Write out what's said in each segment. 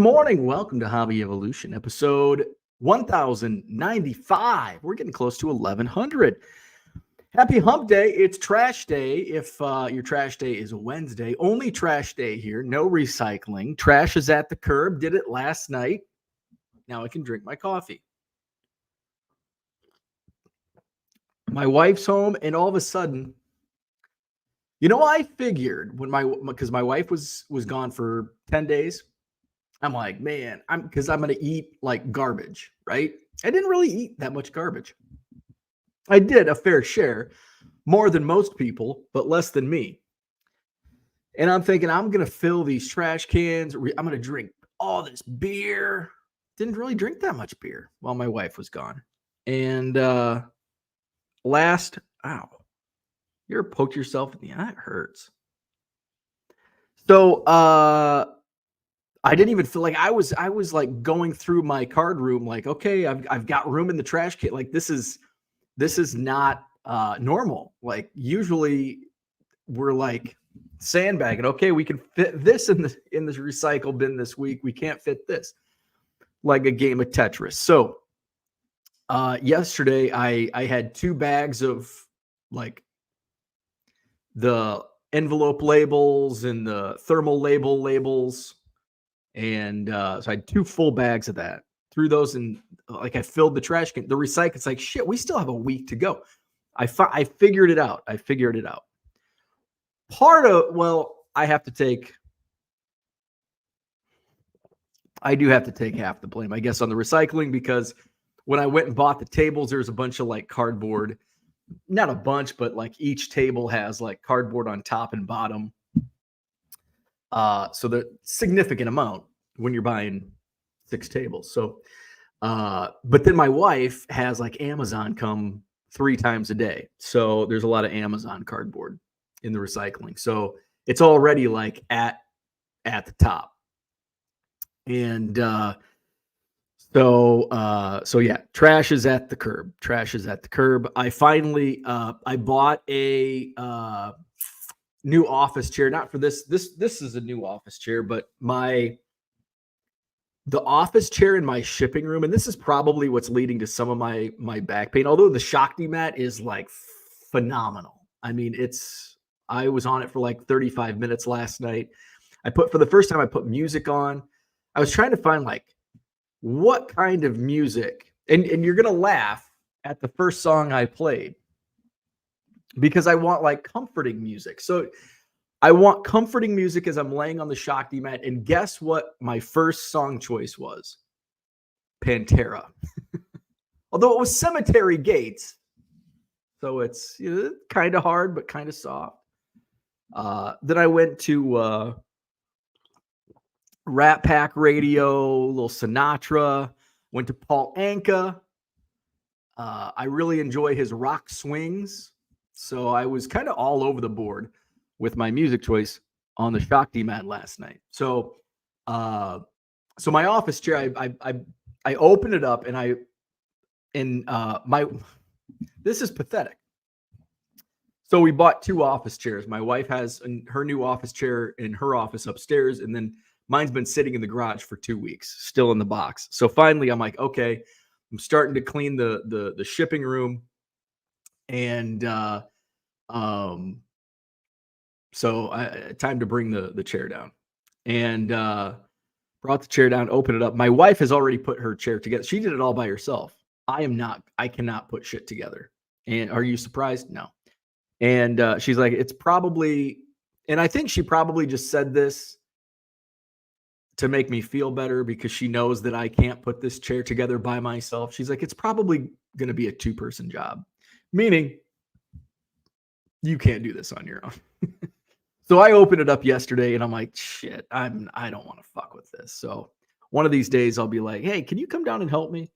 morning. Welcome to Hobby Evolution, episode 1095. We're getting close to 1100. Happy hump day. It's trash day. If your trash day is a Wednesday, only trash day here. No recycling. Trash is at the curb. Did it last night. Now I can drink my coffee. My wife's home, and all of a sudden, I figured because my wife was gone for 10 days. I'm like, man, I'm going to eat like garbage, right? I didn't really eat that much garbage. I did a fair share, more than most people, but less than me. And I'm thinking, I'm going to fill these trash cans. I'm going to drink all this beer. Didn't really drink that much beer while my wife was gone. And ow, you ever poked yourself in the eye? It hurts. So, I didn't even feel like I was like going through my card room, like, okay, I've got room in the trash can. Like this is not normal. Like usually we're like sandbagging. Okay, we can fit this in this recycle bin this week. We can't fit this, like a game of Tetris. So yesterday I had 2 bags of like the envelope labels and the thermal labels. And so I had 2 full bags of that. Threw those in, like I filled the trash can. The recycle, it's like, shit, we still have a week to go. I figured it out. I do have to take half the blame, I guess, on the recycling, because when I went and bought the tables, there's a bunch of like cardboard, not a bunch, but like each table has like cardboard on top and bottom. So the significant amount when you're buying 6 tables. So, but then my wife has like Amazon come 3 times a day. So there's a lot of Amazon cardboard in the recycling. So it's already like at the top. And, so yeah, trash is at the curb. I finally, I bought a, new office chair, not for this is a new office chair, but the office chair in my shipping room, and this is probably what's leading to some of my back pain, although the Shakti mat is like phenomenal. I mean, I was on it for like 35 minutes last night. For the first time I put music on. I was trying to find like what kind of music, and you're gonna laugh at the first song I played, because I want like comforting music. So I want comforting music as I'm laying on the Shakti mat. And guess what my first song choice was? Pantera. Although it was Cemetery Gates. So it's kind of hard, but kind of soft. Then I went to Rat Pack Radio, little Sinatra. Went to Paul Anka. I really enjoy his rock swings. So I was kind of all over the board with my music choice on the Shakti mat last night. So, so my office chair, I opened it up, and this is pathetic. So we bought 2 office chairs. My wife has her new office chair in her office upstairs, and then mine's been sitting in the garage for 2 weeks, still in the box. So finally, I'm like, okay, I'm starting to clean the shipping room, and so time to bring the chair down, and brought the chair down, opened it up. My wife has already put her chair together. She did it all by herself. I cannot put shit together. And are you surprised? No. And she's like, it's probably, and I think she probably just said this to make me feel better, because she knows that I can't put this chair together by myself. She's like, it's probably going to be a 2-person job, meaning you can't do this on your own. So I opened it up yesterday, and I'm like, shit, I don't want to fuck with this. So one of these days I'll be like, hey, can you come down and help me?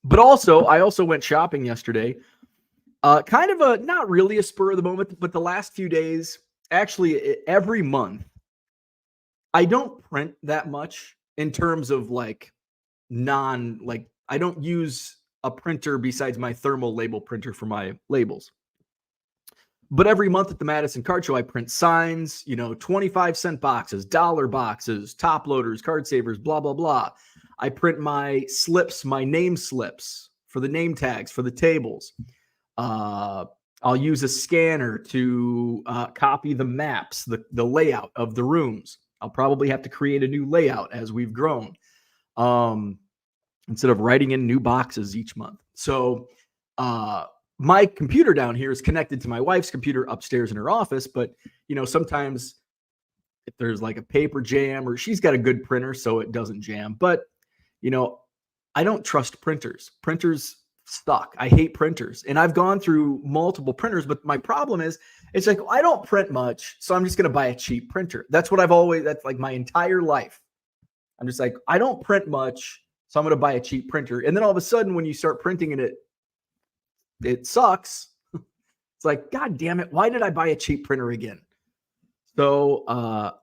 But I also went shopping yesterday. Kind of not really a spur of the moment, but the last few days, actually every month, I don't print that much in terms of like I don't use a printer besides my thermal label printer for my labels. But every month at the Madison Card Show, I print signs, 25-cent boxes, dollar boxes, top loaders, card savers, blah, blah, blah. I print my slips, my name slips for the name tags, for the tables. I'll use a scanner to copy the maps, the layout of the rooms. I'll probably have to create a new layout as we've grown, instead of writing in new boxes each month. So my computer down here is connected to my wife's computer upstairs in her office. But, sometimes if there's like a paper jam, or she's got a good printer, so it doesn't jam. But, I don't trust printers. Printers suck. I hate printers. And I've gone through multiple printers, but my problem is it's like, I don't print much, so I'm just going to buy a cheap printer. That's what that's like my entire life. I'm just like, I don't print much, so I'm going to buy a cheap printer. And then all of a sudden, when you start printing and it sucks, it's like, God damn it, why did I buy a cheap printer again? So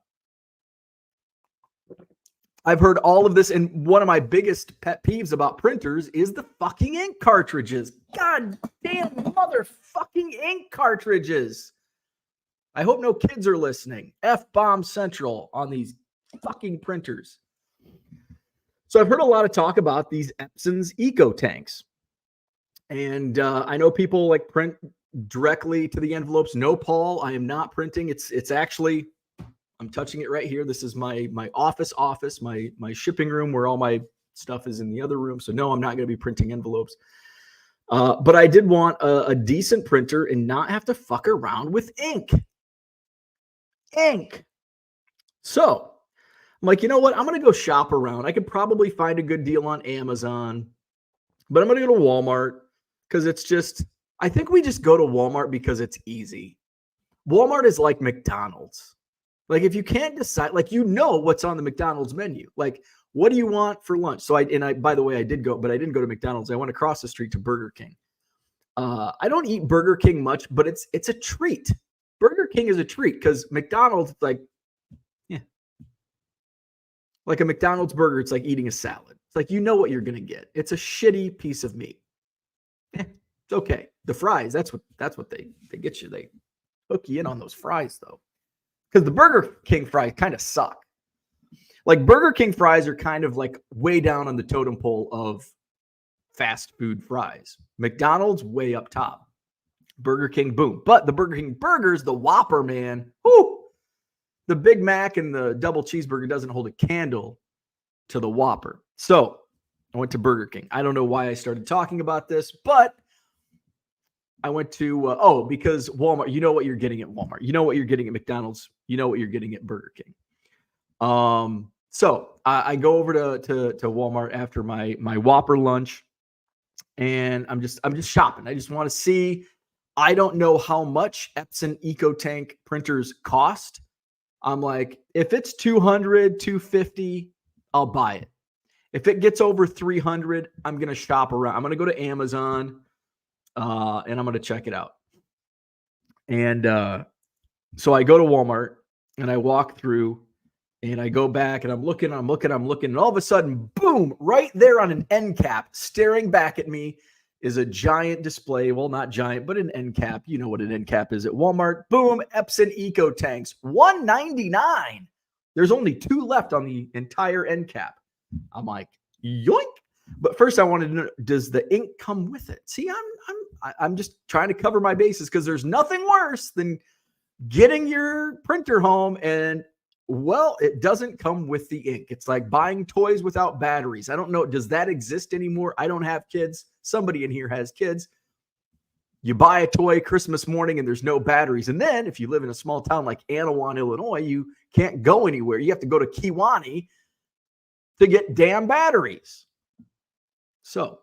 I've heard all of this, and one of my biggest pet peeves about printers is the fucking ink cartridges. God damn motherfucking ink cartridges. I hope no kids are listening. F-bomb central on these fucking printers. So I've heard a lot of talk about these Epson's Eco Tanks. And I know people like print directly to the envelopes. No, Paul, I am not printing. It's actually... I'm touching it right here. This is my office, my shipping room where all my stuff is in the other room. So no, I'm not going to be printing envelopes. But I did want a decent printer and not have to fuck around with ink. So I'm like, you know what? I'm going to go shop around. I could probably find a good deal on Amazon, but I'm going to go to Walmart because it's just, I think we just go to Walmart because it's easy. Walmart is like McDonald's. Like, if you can't decide, like, what's on the McDonald's menu. Like, what do you want for lunch? So by the way, I did go, but I didn't go to McDonald's. I went across the street to Burger King. I don't eat Burger King much, but it's a treat. Burger King is a treat because McDonald's, like, yeah. Like a McDonald's burger, it's like eating a salad. It's like, what you're going to get. It's a shitty piece of meat. It's okay. The fries, that's what they get you. They hook you in on those fries, though. Because the Burger King fries kind of suck. Like, Burger King fries are kind of like way down on the totem pole of fast food fries. McDonald's way up top. Burger King, boom. But the Burger King burgers, the Whopper, man, whoo, the Big Mac and the double cheeseburger doesn't hold a candle to the Whopper. So I went to Burger King. I don't know why I started talking about this, but I went to, because Walmart, you know what you're getting at Walmart. You know what you're getting at McDonald's. You know what you're getting at Burger King. So I go over to Walmart after my Whopper lunch, and I'm just shopping. I just want to see. I don't know how much Epson Eco Tank printers cost. I'm like, if it's $200, $250, I'll buy it. If it gets over $300, I'm going to shop around. I'm going to go to Amazon. And I'm going to check it out. And so I go to Walmart and I walk through and I go back and I'm looking. And all of a sudden, boom, right there on an end cap, staring back at me is a giant display. Well, not giant, but an end cap. You know what an end cap is at Walmart. Boom, Epson Eco Tanks, $199. There's only 2 left on the entire end cap. I'm like, yoink. But first I wanted to know, does the ink come with it? See, I'm just trying to cover my bases because there's nothing worse than getting your printer home and, well, it doesn't come with the ink. It's like buying toys without batteries. I don't know. Does that exist anymore? I don't have kids. Somebody in here has kids. You buy a toy Christmas morning and there's no batteries. And then if you live in a small town like Anawan, Illinois, you can't go anywhere. You have to go to Kewanee to get damn batteries. So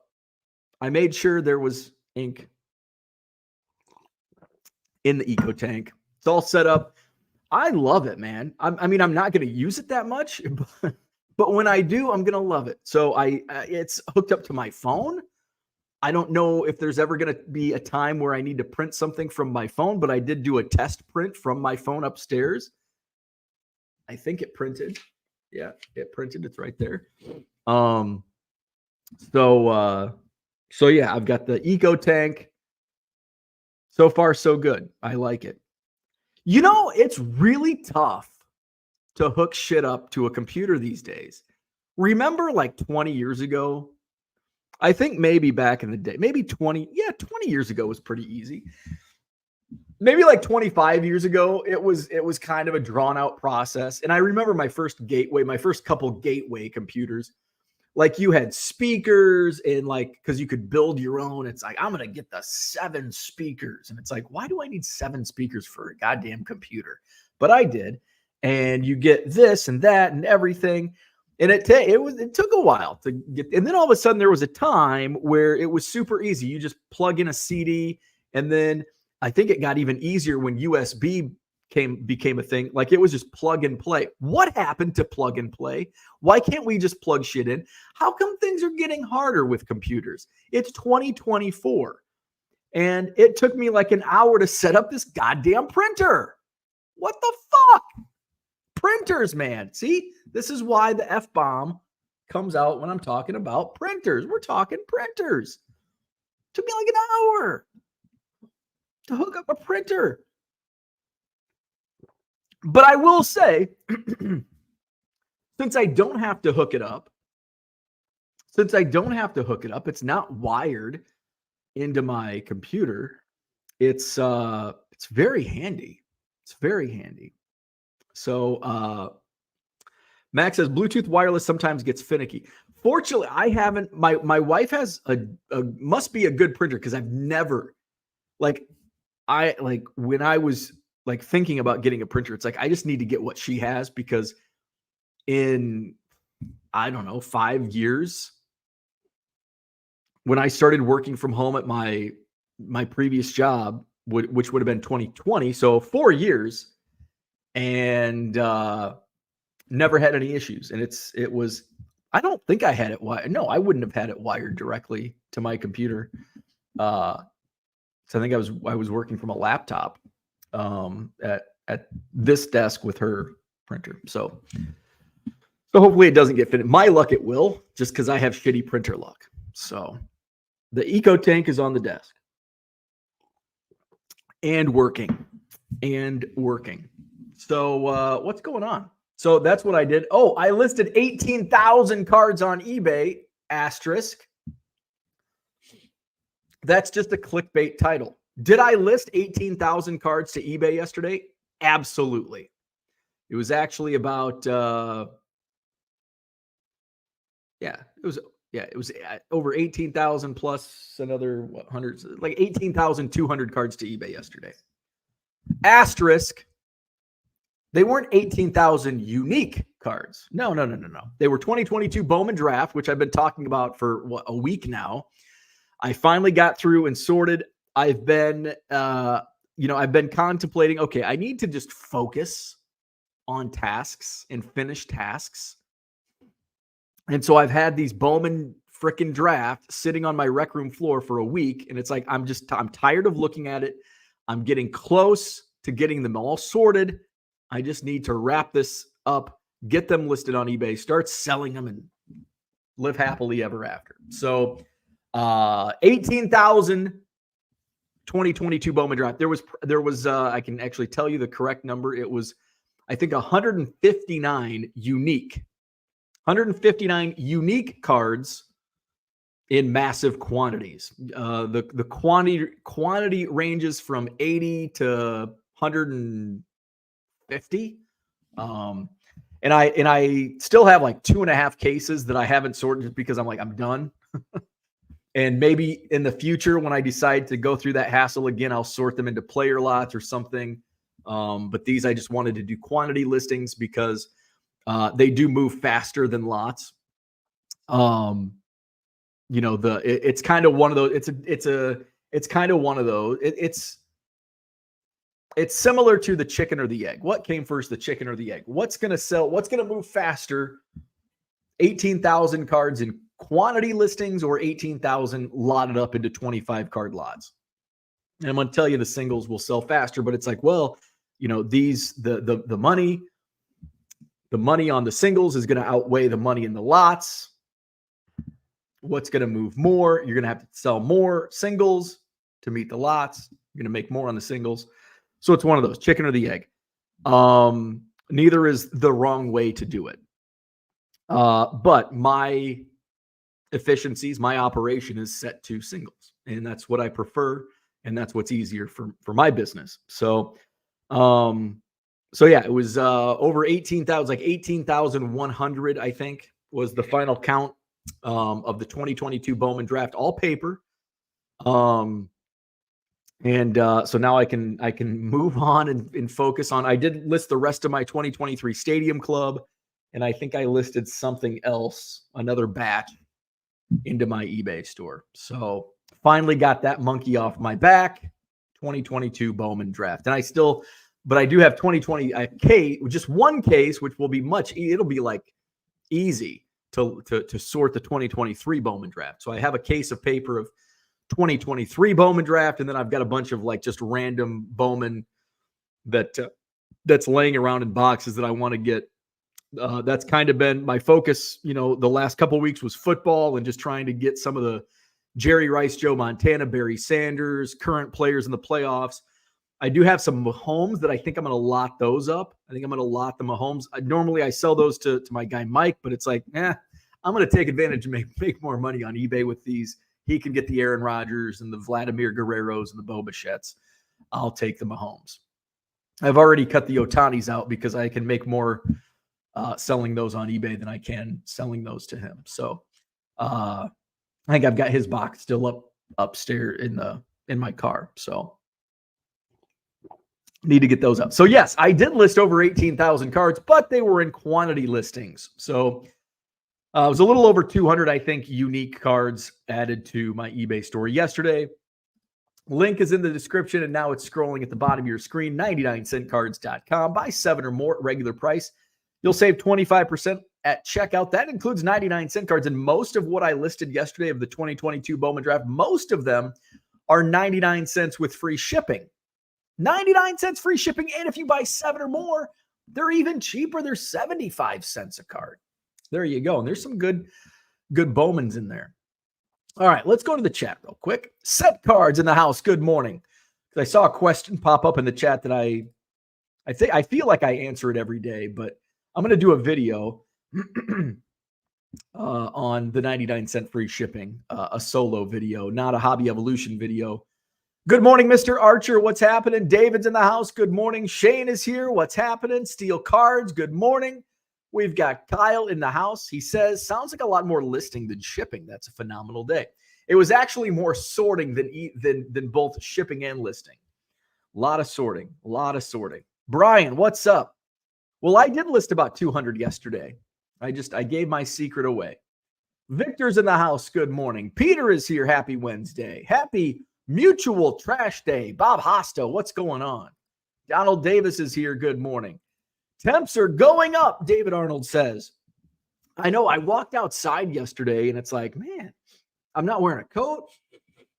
I made sure there was ink in the Eco Tank. It's all set up. I love it, man. I mean, I'm not going to use it that much, but when I do, I'm going to love it. So it's hooked up to my phone. I don't know if there's ever going to be a time where I need to print something from my phone, but I did do a test print from my phone upstairs. I think it printed. Yeah, it printed. It's right there. So yeah, I've got the Eco Tank. So far, so good. I like it. You know, it's really tough to hook shit up to a computer these days. Remember like 20 years ago? I think maybe back in the day, maybe 20 years ago was pretty easy. Maybe like 25 years ago, it was kind of a drawn out process. And I remember my first couple gateway computers. Like you had speakers and like because you could build your own. It's like I'm gonna get the 7 speakers, and it's like why do I need 7 speakers for a goddamn computer? But I did, and you get this and that and everything, and it took a while to get. And then all of a sudden there was a time where it was super easy. You just plug in a CD, and then I think it got even easier when USB became a thing. Like it was just plug and play. What happened to plug and play? Why can't we just plug shit in? How come things are getting harder with computers? It's 2024. And it took me like an hour to set up this goddamn printer. What the fuck? Printers, man. See, this is why the F-bomb comes out when I'm talking about printers. We're talking printers. It took me like an hour to hook up a printer. But I will say, since I don't have to hook it up, it's not wired into my computer. It's very handy. It's very handy. So Max says Bluetooth wireless sometimes gets finicky. Fortunately, I haven't. My wife has a must be a good printer because I've never when I was like thinking about getting a printer, it's like I just need to get what she has because in I don't know 5 years when I started working from home at my previous job, which would have been 2020, so 4 years, and never had any issues. And it was I don't think I had it wired. No, I wouldn't have had it wired directly to my computer. So I think I was working from a laptop at this desk with her printer. So hopefully it doesn't get fitted. My luck, it will, just because I have shitty printer luck. So the Eco Tank is on the desk and working. So what's going on? So that's what I did. Oh, I listed 18,000 cards on eBay, asterisk. That's just a clickbait title. Did I list 18,000 cards to eBay yesterday? Absolutely. It was actually about, it was over 18,000 plus another hundreds, like 18,200 cards to eBay yesterday. Asterisk. They weren't 18,000 unique cards. No. They were 2022 Bowman Draft, which I've been talking about for a week now. I finally got through and sorted. I've been contemplating, okay, I need to just focus on tasks and finish tasks. And so I've had these Bowman frickin' Draft sitting on my rec room floor for a week. And it's like, I'm tired of looking at it. I'm getting close to getting them all sorted. I just need to wrap this up, get them listed on eBay, start selling them, and live happily ever after. So 18,000 2022 Bowman Draft. There was I can actually tell you the correct number. It was, I think, 159 unique cards in massive quantities. The quantity ranges from 80 to 150. And I still have like 2.5 cases that I haven't sorted just because I'm done. And maybe in the future, when I decide to go through that hassle again, I'll sort them into player lots or something. But these, I just wanted to do quantity listings because they do move faster than lots. It's kind of one of those. It's kind of one of those. It's similar to the chicken or the egg. What came first, the chicken or the egg? What's going to sell? What's going to move faster? 18,000 cards in quantity listings or 18,000 lotted up into 25 card lots. And I'm going to tell you the singles will sell faster, but it's like, well, the money on the singles is going to outweigh the money in the lots. What's going to move more? You're going to have to sell more singles to meet the lots. You're going to make more on the singles. So it's one of those, chicken or the egg. Neither is the wrong way to do it. But my efficiencies, my operation is set to singles, and that's what I prefer, and that's what's easier for my business. So yeah, it was over 18,000, like 18,100, I think, was the final count of the 2022 Bowman draft, all paper. So now I can move on and focus on. I did list the rest of my 2023 Stadium Club, and I think I listed something else, another batch, into my eBay store. So finally got that monkey off my back. 2022 Bowman draft, and I do have 2020 case, just one case, which will be it'll be like easy to sort the 2023 Bowman draft. So I have a case of paper of 2023 Bowman draft, and then I've got a bunch of like just random Bowman that's laying around in boxes that I want to get. That's kind of been my focus, the last couple of weeks was football and just trying to get some of the Jerry Rice, Joe Montana, Barry Sanders, current players in the playoffs. I do have some Mahomes that I think I'm going to lot those up. I think I'm going to lot the Mahomes. Normally I sell those to my guy Mike, but it's like, I'm going to take advantage and make more money on eBay with these. He can get the Aaron Rodgers and the Vladimir Guerreros and the Bo Bichettes. I'll take the Mahomes. I've already cut the Otanis out because I can make more selling those on eBay than I can selling those to him. So I think I've got his box still upstairs in my car. So need to get those up. So yes, I did list over 18,000 cards, but they were in quantity listings. So it was a little over 200, I think, unique cards added to my eBay store yesterday. Link is in the description, and now it's scrolling at the bottom of your screen, 99centcards.com. Buy 7 or more at regular price. You'll save 25% at checkout. That includes 99 cent cards, and most of what I listed yesterday of the 2022 Bowman draft, most of them are 99 cents with free shipping. 99 cents free shipping, and if you buy 7 or more, they're even cheaper. They're 75 cents a card. There you go. And there's some good Bowmans in there. All right, let's go to the chat real quick. Set Cards in the house. Good morning. I saw a question pop up in the chat that I feel like I answer it every day, but I'm going to do a video on the 99 cent free shipping, a solo video, not a Hobby Evolution video. Good morning, Mr. Archer. What's happening? David's in the house. Good morning. Shane is here. What's happening? Steel Cards. Good morning. We've got Kyle in the house. He says, sounds like a lot more listing than shipping. That's a phenomenal day. It was actually more sorting than both shipping and listing. A lot of sorting. Brian, what's up? Well, I did list about 200 yesterday. I gave my secret away. Victor's in the house. Good morning. Peter is here. Happy Wednesday. Happy Mutual Trash Day. Bob Hosto, what's going on? Donald Davis is here. Good morning. Temps are going up, David Arnold says. I know I walked outside yesterday and it's like, man, I'm not wearing a coat.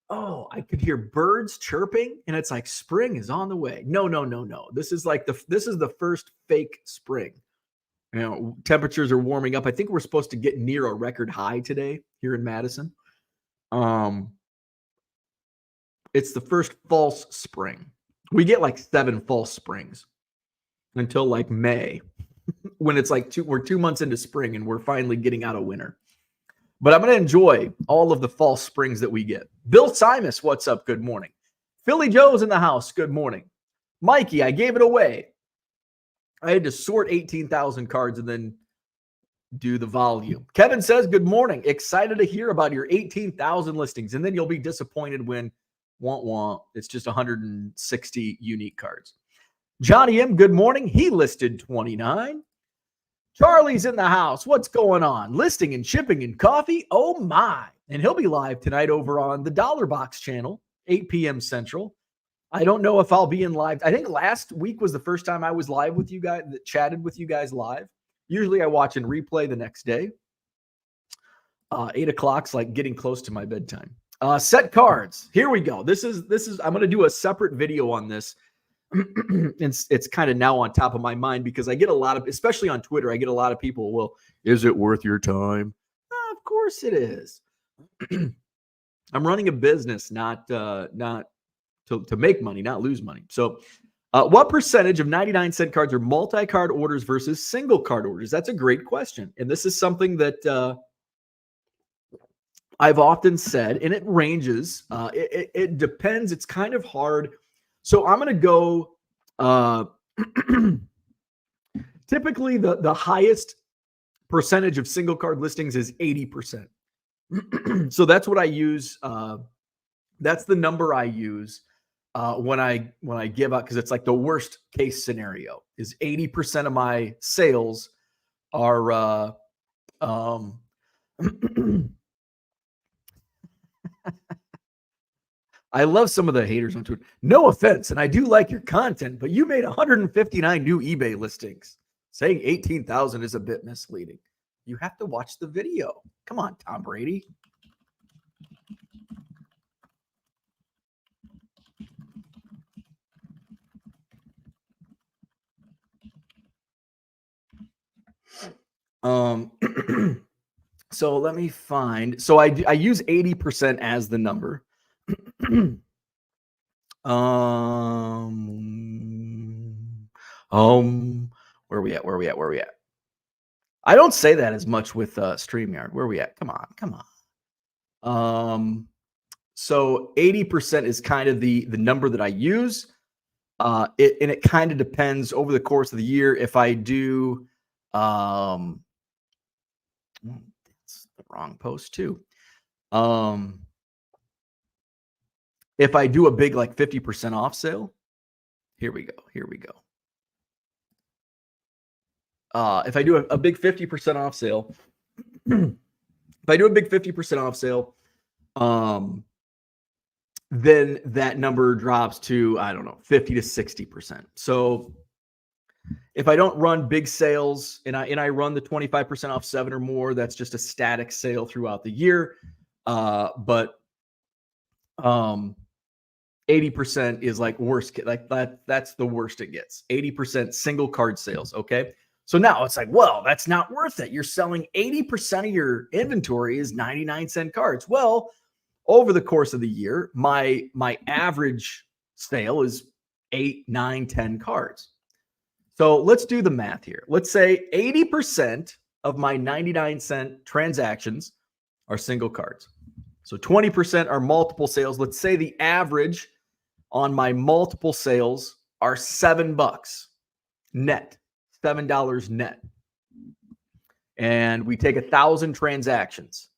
Oh, I could hear birds chirping and it's like spring is on the way. No. This is the first fake spring. Temperatures are warming up. I think we're supposed to get near a record high today here in Madison. It's the first false spring. We get like 7 false springs until like May, when it's like we're 2 months into spring and we're finally getting out of winter. But I'm going to enjoy all of the false springs that we get. Bill Simus, what's up? Good morning. Philly Joe's in the house. Good morning. Mikey, I gave it away. I had to sort 18,000 cards and then do the volume. Kevin says, good morning. Excited to hear about your 18,000 listings. And then you'll be disappointed when it's just 160 unique cards. Johnny M, good morning. He listed 29. Charlie's in the house. What's going on? Listing and shipping and coffee? Oh my. And he'll be live tonight over on the Dollar Box channel, 8 p.m. Central. I don't know if I'll be in live. I think last week was the first time I was live with you guys, that chatted with you guys live. Usually I watch and replay the next day. 8 o'clock's like getting close to my bedtime. Set Cards. Here we go. This is I'm going to do a separate video on this. It's kind of now on top of my mind because I get a lot of, especially on Twitter, I get a lot of people, well, is it worth your time? Of course it is. I'm running a business, not to make money, not lose money. So what percentage of 99-cent cards are multi-card orders versus single card orders? That's a great question. And this is something that I've often said, and it ranges. It depends. It's kind of hard. So I'm going to go typically the highest percentage of single card listings is 80%. So that's what I use. That's the number I use when I give out, because it's like the worst case scenario is 80% of my sales are I love some of the haters on Twitter. No offense, and I do like your content, but you made 159 new eBay listings. Saying 18,000 is a bit misleading. You have to watch the video. Come on, Tom Brady. So let me find. So I use 80% as the number. Where we at? I don't say that as much with StreamYard. Where are we at? Come on. So 80% is kind of the number that I use. And it kind of depends over the course of the year. If I do, that's the wrong post too. If I do a big like 50% off sale, here we go. If I do a big 50% off sale, then that number drops to, I don't know, 50 to 60%. So if I don't run big sales and I run the 25% off 7 or more, that's just a static sale throughout the year. But 80% is like worst, like that's the worst it gets. 80% single card sales. Okay. So now it's like, well, that's not worth it. You're selling 80% of your inventory is 99-cent cards. Well, over the course of the year, my average sale is 8, 9, 10 cards. So let's do the math here. Let's say 80% of my 99-cent transactions are single cards. So 20% are multiple sales. Let's say the average on my multiple sales are $7 net, $7 net. And we take 1,000 transactions.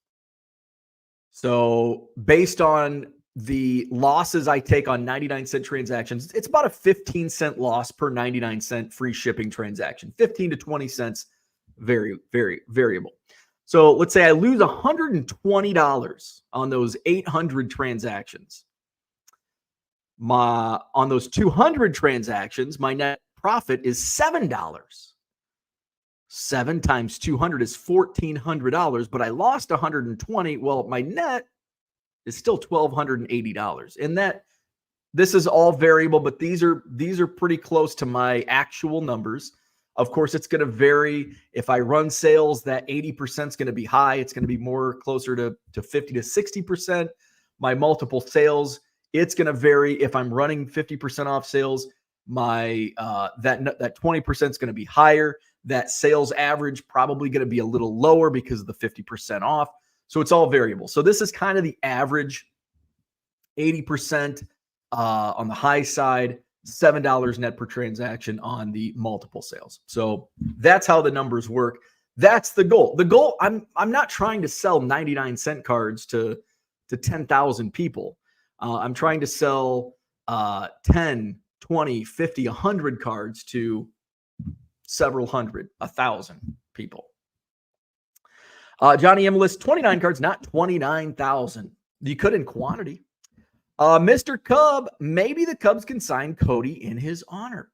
So based on the losses I take on 99-cent transactions, it's about a 15-cent loss per 99-cent free shipping transaction. 15 to 20 cents, very, very variable. So let's say I lose $120 on those 800 transactions. On those 200 transactions, my net profit is $7. 7 times 200 is $1,400, but I lost 120. Well, my net is still $1,280. And this is all variable, but these are pretty close to my actual numbers. Of course, it's going to vary. If I run sales, that 80% is going to be high. It's going to be more closer to 50 to 60%. My multiple sales, it's going to vary. If I'm running 50% off sales, my that 20% is going to be higher. That sales average probably going to be a little lower because of the 50% off. So it's all variable. So this is kind of the average, 80% on the high side, $7 net per transaction on the multiple sales. So that's how the numbers work. That's the goal. The goal, I'm not trying to sell 99-cent cards to 10,000 people. I'm trying to sell 10, 20, 50, 100 cards to several hundred, 1,000 people. Johnny M lists 29 cards, not 29,000. You could in quantity. Mr. Cub, maybe the Cubs can sign Cody in his honor.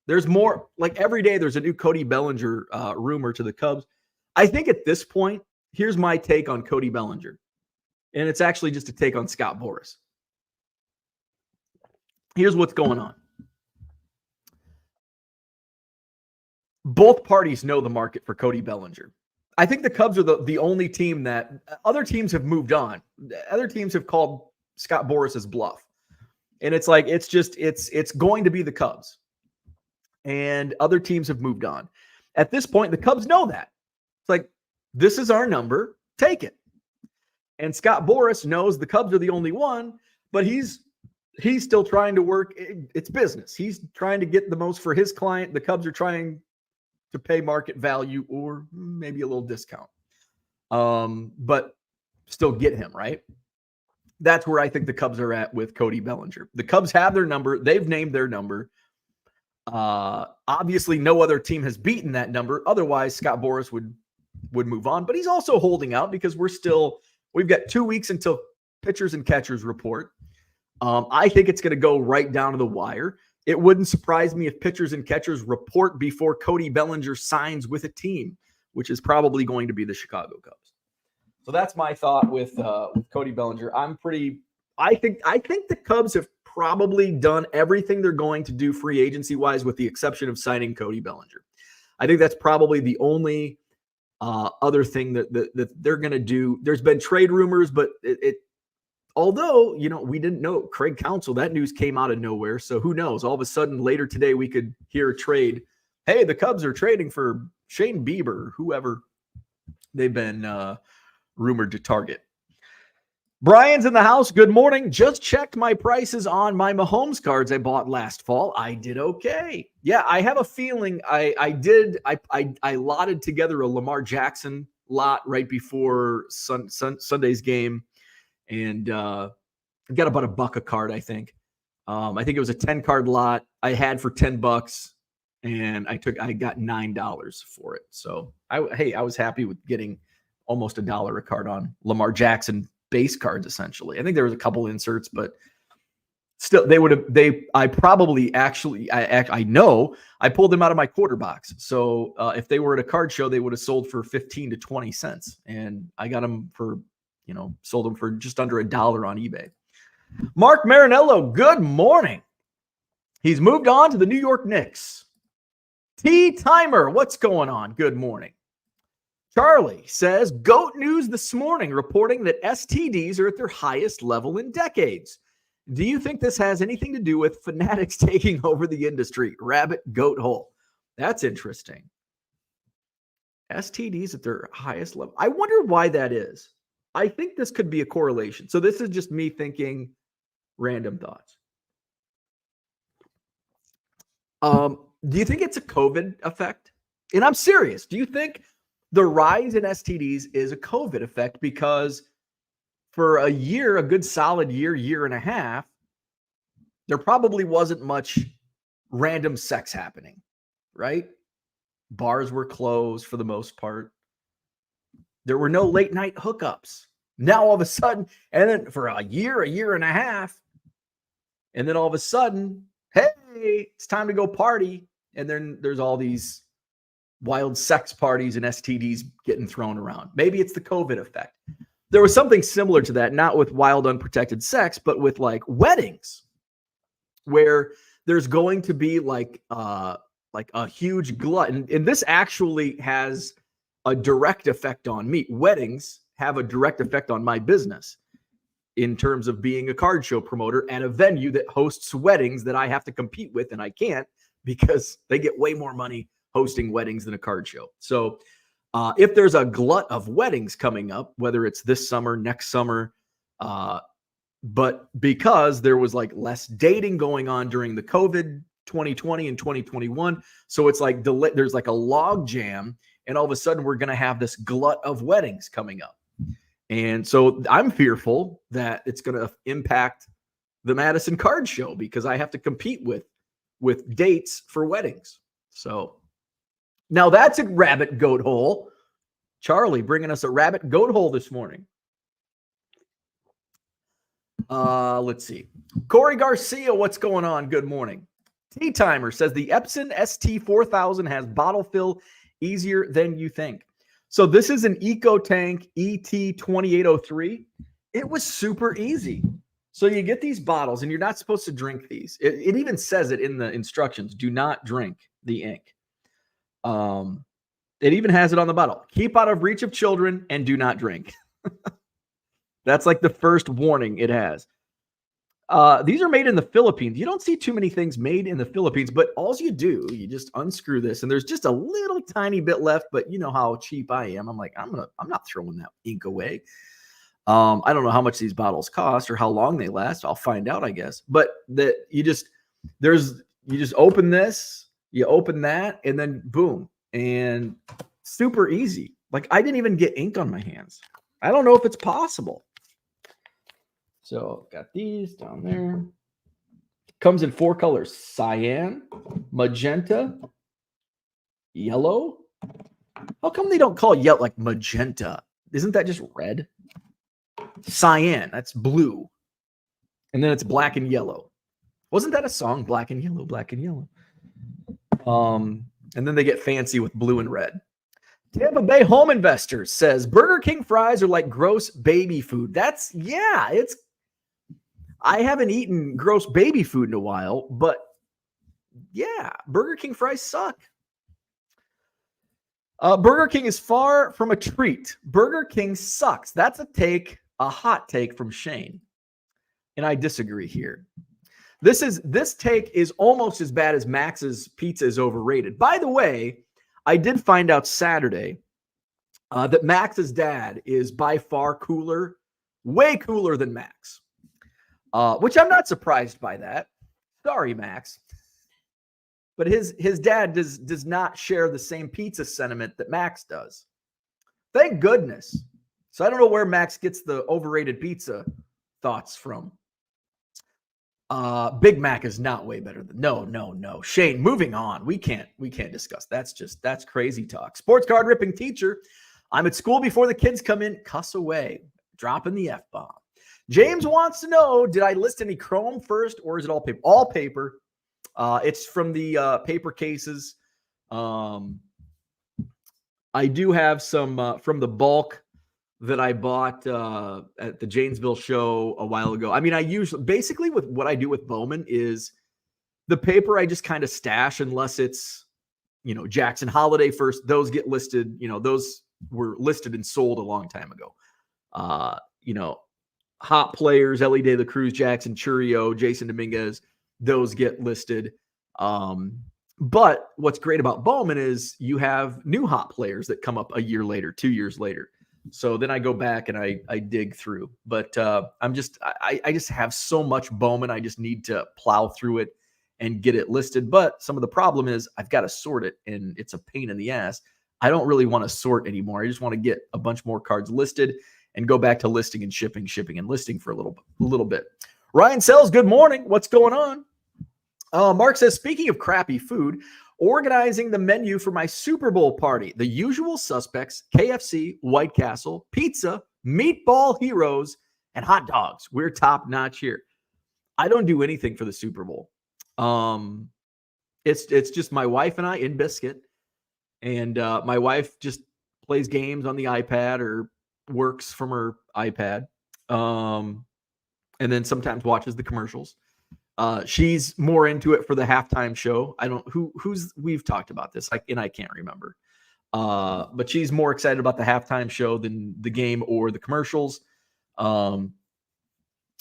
There's more, like every day there's a new Cody Bellinger rumor to the Cubs. I think at this point, here's my take on Cody Bellinger. And it's actually just a take on Scott Boras. Here's what's going on. Both parties know the market for Cody Bellinger. I think the Cubs are the only team that other teams have moved on. Other teams have called Scott Boras' bluff. And it's like, it's going to be the Cubs. And other teams have moved on. At this point, the Cubs know that. It's like, this is our number, take it. And Scott Boras knows the Cubs are the only one, but he's still trying to work. It's business. He's trying to get the most for his client. The Cubs are trying to pay market value or maybe a little discount. But still get him, right? That's where I think the Cubs are at with Cody Bellinger. The Cubs have their number. They've named their number. Obviously, no other team has beaten that number. Otherwise, Scott Boras would move on. But he's also holding out because we've got 2 weeks until pitchers and catchers report. I think it's going to go right down to the wire. It wouldn't surprise me if pitchers and catchers report before Cody Bellinger signs with a team, which is probably going to be the Chicago Cubs. So that's my thought with Cody Bellinger. I think the Cubs have probably done everything they're going to do free agency wise, with the exception of signing Cody Bellinger. I think that's probably the only other thing that they're going to do. There's been trade rumors, but although, we didn't know Craig Counsell, that news came out of nowhere. So who knows? All of a sudden later today, we could hear a trade. Hey, the Cubs are trading for Shane Bieber, whoever they've been rumored to target. Brian's in the house. Good morning. Just checked my prices on my Mahomes cards I bought last fall. I did okay. Yeah, I have a feeling I lotted together a Lamar Jackson lot right before Sunday's game, and got about $1 a card, I think. I think it was a 10-card lot I had for $10, and I got $9 for it. So I was happy with getting almost $1 a card on Lamar Jackson base cards, essentially. I think there was a couple inserts, but still, I know I pulled them out of my quarter box. So if they were at a card show, they would have sold for 15 to 20 cents. And I got them for, sold them for just under $1 on eBay. Mark Marinello, good morning. He's moved on to the New York Knicks. T-Timer, what's going on? Good morning. Charlie says, GOAT news this morning reporting that STDs are at their highest level in decades. Do you think this has anything to do with fanatics taking over the industry? Rabbit goat hole. That's interesting. STDs at their highest level. I wonder why that is. I think this could be a correlation. So this is just me thinking random thoughts. Do you think it's a COVID effect? And I'm serious. Do you think the rise in STDs is a COVID effect? Because for a year, a good solid year and a half, there probably wasn't much random sex happening, right? Bars were closed for the most part. There were no late night hookups. Now all of a sudden, and then for a year and a half, and then all of a sudden, hey, it's time to go party. And then there's all these wild sex parties and STDs getting thrown around. Maybe it's the COVID effect. There was something similar to that, not with wild unprotected sex, but with like weddings, where there's going to be like a huge glut. And this actually has a direct effect on me. Weddings have a direct effect on my business in terms of being a card show promoter at a venue that hosts weddings that I have to compete with, and I can't because they get way more money hosting weddings than a card show. So if there's a glut of weddings coming up, whether it's this summer, next summer, but because there was like less dating going on during the COVID 2020 and 2021, so it's like there's like a log jam, and all of a sudden we're going to have this glut of weddings coming up. And so I'm fearful that it's going to impact the Madison Card Show because I have to compete with dates for weddings. So now that's a rabbit goat hole. Charlie bringing us a rabbit goat hole this morning. Let's see. Corey Garcia, what's going on? Good morning. T-Timer says the Epson ST4000 has bottle fill easier than you think. So this is an EcoTank ET2803. It was super easy. So you get these bottles, and you're not supposed to drink these. It even says it in the instructions. Do not drink the ink. It even has it on the bottle. Keep out of reach of children and do not drink. That's like the first warning it has. These are made in the Philippines. You don't see too many things made in the Philippines, but all you do, you just unscrew this, and there's just a little tiny bit left. But you know how cheap I am. I'm like, I'm not throwing that ink away. I don't know how much these bottles cost or how long they last. I'll find out, I guess. But you just open this, you open that, and then boom, and super easy. Like I didn't even get ink on my hands. I don't know if it's possible. So got these down there. Comes in 4 colors: cyan, magenta, yellow. How come they don't call yellow like magenta? Isn't that just red? Cyan, that's blue. And then it's black and yellow. Wasn't that a song? Black and yellow, black and yellow. And then they get fancy with blue and red. Tampa Bay Home Investors says Burger King fries are like gross baby food. I haven't eaten gross baby food in a while, but yeah, Burger King fries suck. Burger King is far from a treat. Burger King sucks. That's a hot take from Shane. And I disagree here. This take is almost as bad as Max's pizza is overrated. By the way, I did find out Saturday that Max's dad is by far cooler, way cooler than Max, which I'm not surprised by that. Sorry, Max. But his dad does not share the same pizza sentiment that Max does. Thank goodness. So I don't know where Max gets the overrated pizza thoughts from. Big Mac is not way better than no. Shane, moving on. We can't discuss. That's crazy talk. Sports card ripping teacher. I'm at school before the kids come in. Cuss away. Dropping the F-bomb. James wants to know, did I list any chrome first or is it all paper? All paper. It's from the paper cases. I do have some from the bulk that I bought at the Janesville show a while ago. I mean, I usually, basically with what I do with Bowman is the paper I just kind of stash unless it's, Jackson Holiday first. Those get listed, those were listed and sold a long time ago. Hot players, Ellie De La Cruz, Jackson Churio, Jason Dominguez, those get listed. But what's great about Bowman is you have new hot players that come up a year later, 2 years later. So then I go back and I dig through, but I just have so much Bowman. I just need to plow through it and get it listed. But some of the problem is I've got to sort it and it's a pain in the ass. I don't really want to sort anymore. I just want to get a bunch more cards listed and go back to listing and shipping and listing for a little bit. Ryan Sells, good morning. What's going on? Mark says, speaking of crappy food, organizing the menu for my Super Bowl party. The usual suspects: KFC, White Castle, pizza, meatball heroes, and hot dogs. We're top notch here. I don't do anything for the Super Bowl. It's just my wife and I in Biscuit. And my wife just plays games on the iPad or works from her iPad. And then sometimes watches the commercials. She's more into it for the halftime show. We've talked about this, and I can't remember. But she's more excited about the halftime show than the game or the commercials. And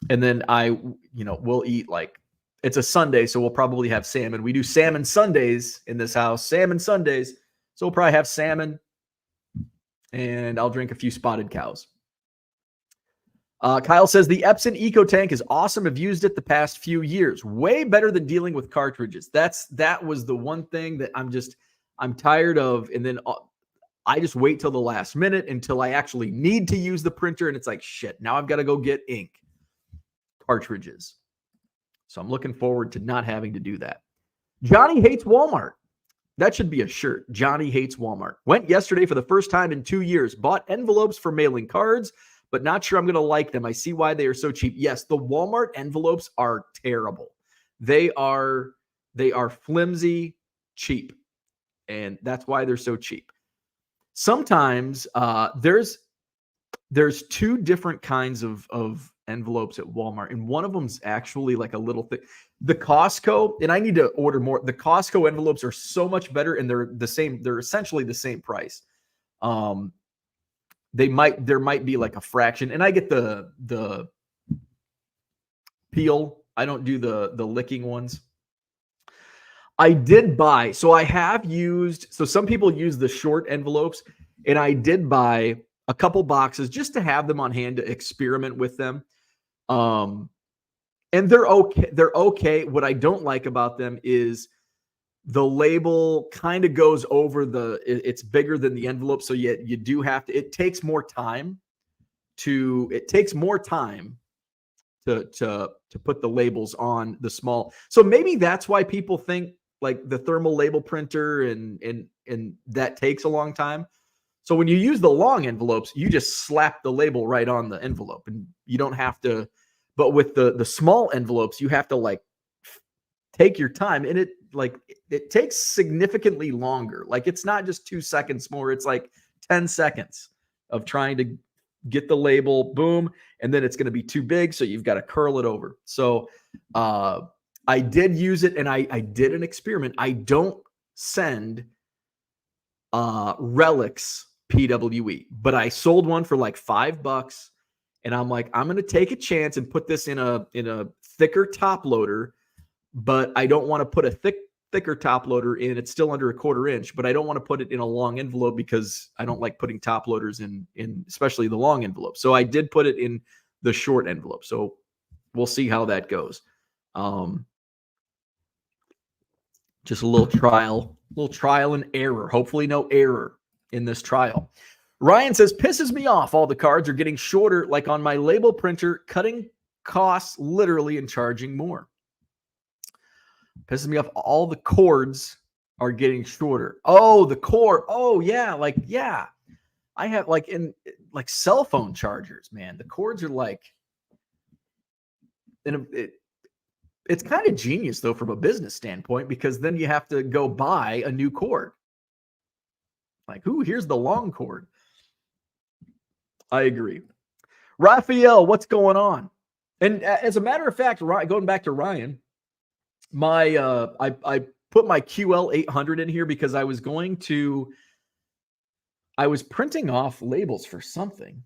then we'll eat, like, it's a Sunday, so we'll probably have salmon. We do salmon Sundays in this house, salmon Sundays. So we'll probably have salmon, and I'll drink a few Spotted Cows. Kyle says the Epson EcoTank is awesome. I've used it the past few years. Way better than dealing with cartridges. That was the one thing that I'm tired of. And then I just wait till the last minute until I actually need to use the printer. And it's like, shit, now I've got to go get ink cartridges. So I'm looking forward to not having to do that. Johnny hates Walmart. That should be a shirt. Johnny hates Walmart. Went yesterday for the first time in 2 years. Bought envelopes for mailing cards, but not sure I'm going to like them. I see why they are so cheap. Yes, the Walmart envelopes are terrible. They are flimsy, cheap, and that's why they're so cheap. Sometimes there's two different kinds of envelopes at Walmart, and one of them's actually like a little thick. The Costco, and I need to order more. The Costco envelopes are so much better, and they're the same. They're essentially the same price. There might be like a fraction, and I get the peel. I don't do the licking ones. I did buy, so I have used, so some people use the short envelopes, and I did buy a couple boxes just to have them on hand to experiment with them. And they're okay. They're okay. What I don't like about them is the label kind of goes over it's bigger than the envelope. So you do have to, it takes more time to put the labels on the small. So maybe that's why people think like the thermal label printer and that takes a long time. So when you use the long envelopes, you just slap the label right on the envelope and you don't have to, but with the small envelopes, you have to like take your time, and it takes significantly longer. Like it's not just 2 seconds more, it's like 10 seconds of trying to get the label, boom, and then it's going to be too big, so you've got to curl it over. So I did use it, and I did an experiment. I don't send relics PWE, but I sold one for like $5, and I'm like, I'm going to take a chance and put this in a thicker top loader, but I don't want to put a thicker top loader in. It's still under a 1/4 inch, but I don't want to put it in a long envelope because I don't like putting top loaders in especially the long envelope. So I did put it in the short envelope. So we'll see how that goes. Just a little trial and error. Hopefully no error in this trial. Ryan says, pisses me off. All the cards are getting shorter, like on my label printer, cutting costs literally and charging more. Pisses me off. All the cords are getting shorter. Oh, the cord. Oh, yeah. Like, yeah. I have like in like cell phone chargers, man. The cords are like, it's kind of genius though from a business standpoint, because then you have to go buy a new cord. Like, here's the long cord. I agree. Raphael, what's going on? And as a matter of fact, going back to Ryan, I put my QL 800 in here because I was printing off labels for something.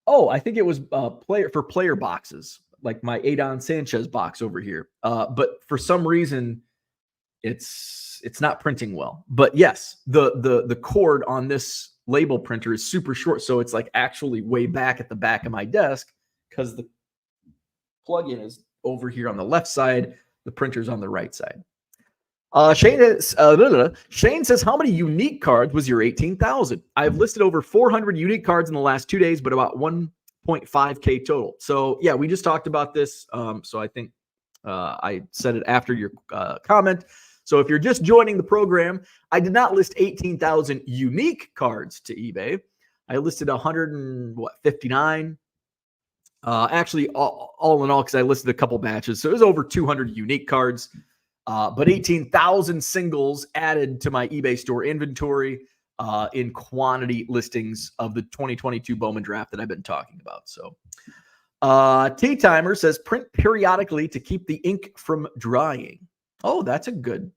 Oh, I think it was player boxes, like my Adon Sanchez box over here. But for some reason, it's not printing well. But yes, the cord on this label printer is super short, so it's like actually way back at the back of my desk because the plug-in is over here on the left side, the printer's on the right side. Shane says, how many unique cards was your 18,000? I've listed over 400 unique cards in the last 2 days, but about 1.5K total. So yeah, we just talked about this. So I think I said it after your comment. So if you're just joining the program, I did not list 18,000 unique cards to eBay. I listed 159. Actually, all in all, because I listed a couple batches. So it was over 200 unique cards, but 18,000 singles added to my eBay store inventory in quantity listings of the 2022 Bowman draft that I've been talking about. So T-Timer says, print periodically to keep the ink from drying. Oh, that's a good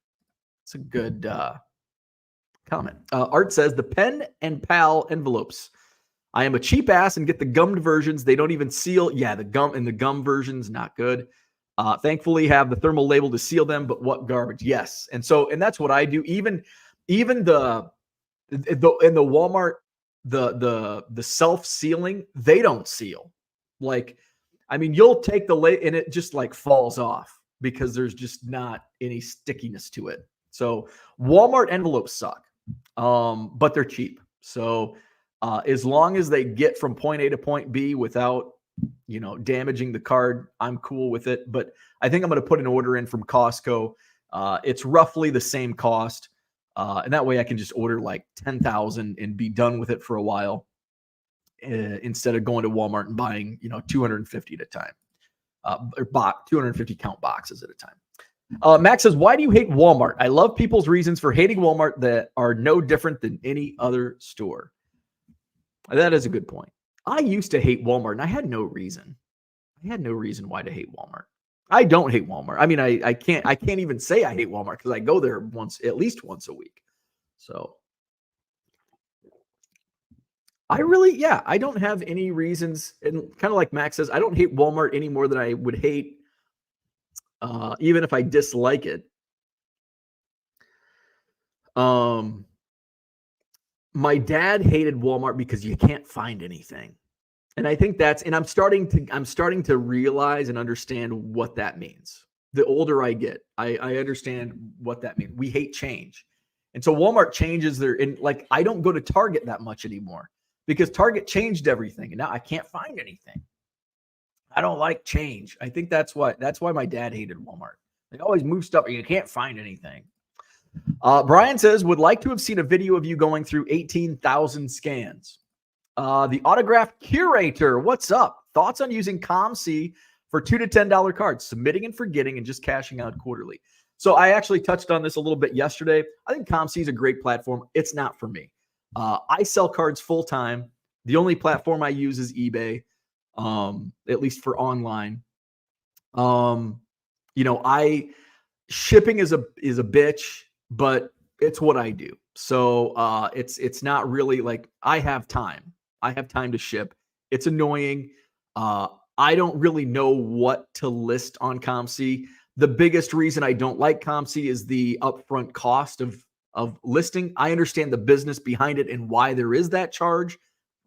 comment. Art says, the Pen and Pal envelopes. I am a cheap ass and get the gummed versions. They don't even seal. Yeah, the gum version's not good. Thankfully, have the thermal label to seal them, but what garbage? Yes, and that's what I do. Even the Walmart, the self-sealing, they don't seal. Like, I mean, you'll take the label and it just like falls off because there's just not any stickiness to it. So Walmart envelopes suck, but they're cheap. So as long as they get from point A to point B without, damaging the card, I'm cool with it. But I think I'm going to put an order in from Costco. It's roughly the same cost. And that way I can just order like 10,000 and be done with it for a while instead of going to Walmart and buying, 250 at a time, or 250 count boxes at a time. Max says, why do you hate Walmart? I love people's reasons for hating Walmart that are no different than any other store. That is a good point. I used to hate Walmart, and I had no reason. I had no reason why to hate Walmart. I don't hate Walmart. I mean, I can't even say I hate Walmart because I go there at least once a week. So I don't have any reasons. And kind of like Max says, I don't hate Walmart any more than I would hate even if I dislike it. My dad hated Walmart because you can't find anything. And I think and I'm starting to realize and understand what that means. The older I get, I understand what that means. We hate change. And so Walmart changes I don't go to Target that much anymore because Target changed everything. And now I can't find anything. I don't like change. I think that's why my dad hated Walmart. They always move stuff and you can't find anything. Brian says, would like to have seen a video of you going through 18,000 scans. The Autograph Curator, what's up? Thoughts on using COMC for $2 to $10 cards, submitting and forgetting and just cashing out quarterly. So I actually touched on this a little bit yesterday. I think COMC is a great platform. It's not for me. I sell cards full time. The only platform I use is eBay, at least for online. Shipping is a bitch, but it's what I do. So it's not really like I have time. I have time to ship. It's annoying. I don't really know what to list on COMC. The biggest reason I don't like COMC is the upfront cost of listing. I understand the business behind it and why there is that charge,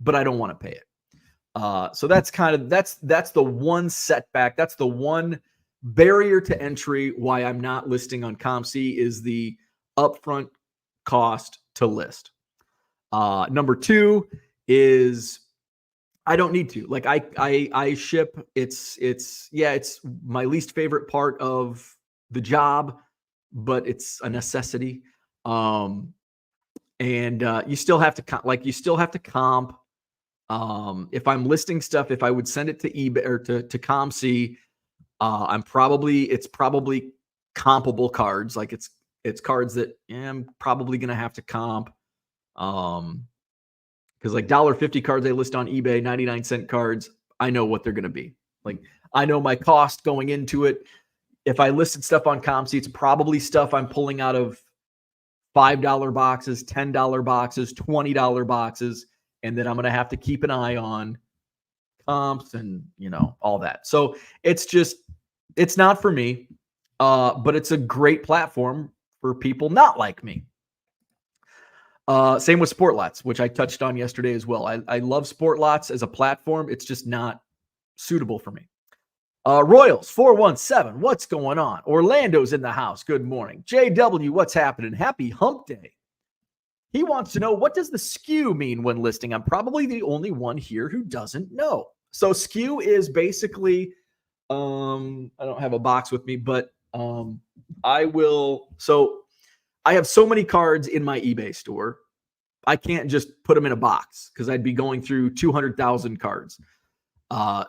but I don't want to pay it. So that's the one setback. That's the one barrier to entry why I'm not listing on COMC is the upfront cost to list. Number two is I don't need to. Like I ship. It's my least favorite part of the job, but it's a necessity. And you still have to comp. If I'm listing stuff, if I would send it to eBay or to COMC, it's probably compable cards. Like it's cards that I'm probably going to have to comp. Because like $1.50 cards I list on eBay, 99-cent cards, I know what they're going to be. Like I know my cost going into it. If I listed stuff on COMC, it's probably stuff I'm pulling out of $5 boxes, $10 boxes, $20 boxes, and then I'm going to have to keep an eye on comps and all that. So it's not for me, but it's a great platform for people not like me. Same with Sportlots, which I touched on yesterday as well. I love Sportlots as a platform. It's just not suitable for me. Royals 417, what's going on? Orlando's in the house. Good morning. JW, what's happening? Happy hump day. He wants to know, what does the SKU mean when listing? I'm probably the only one here who doesn't know. So SKU is basically, I don't have a box with me, but I have so many cards in my eBay store. I can't just put them in a box because I'd be going through 200,000 cards.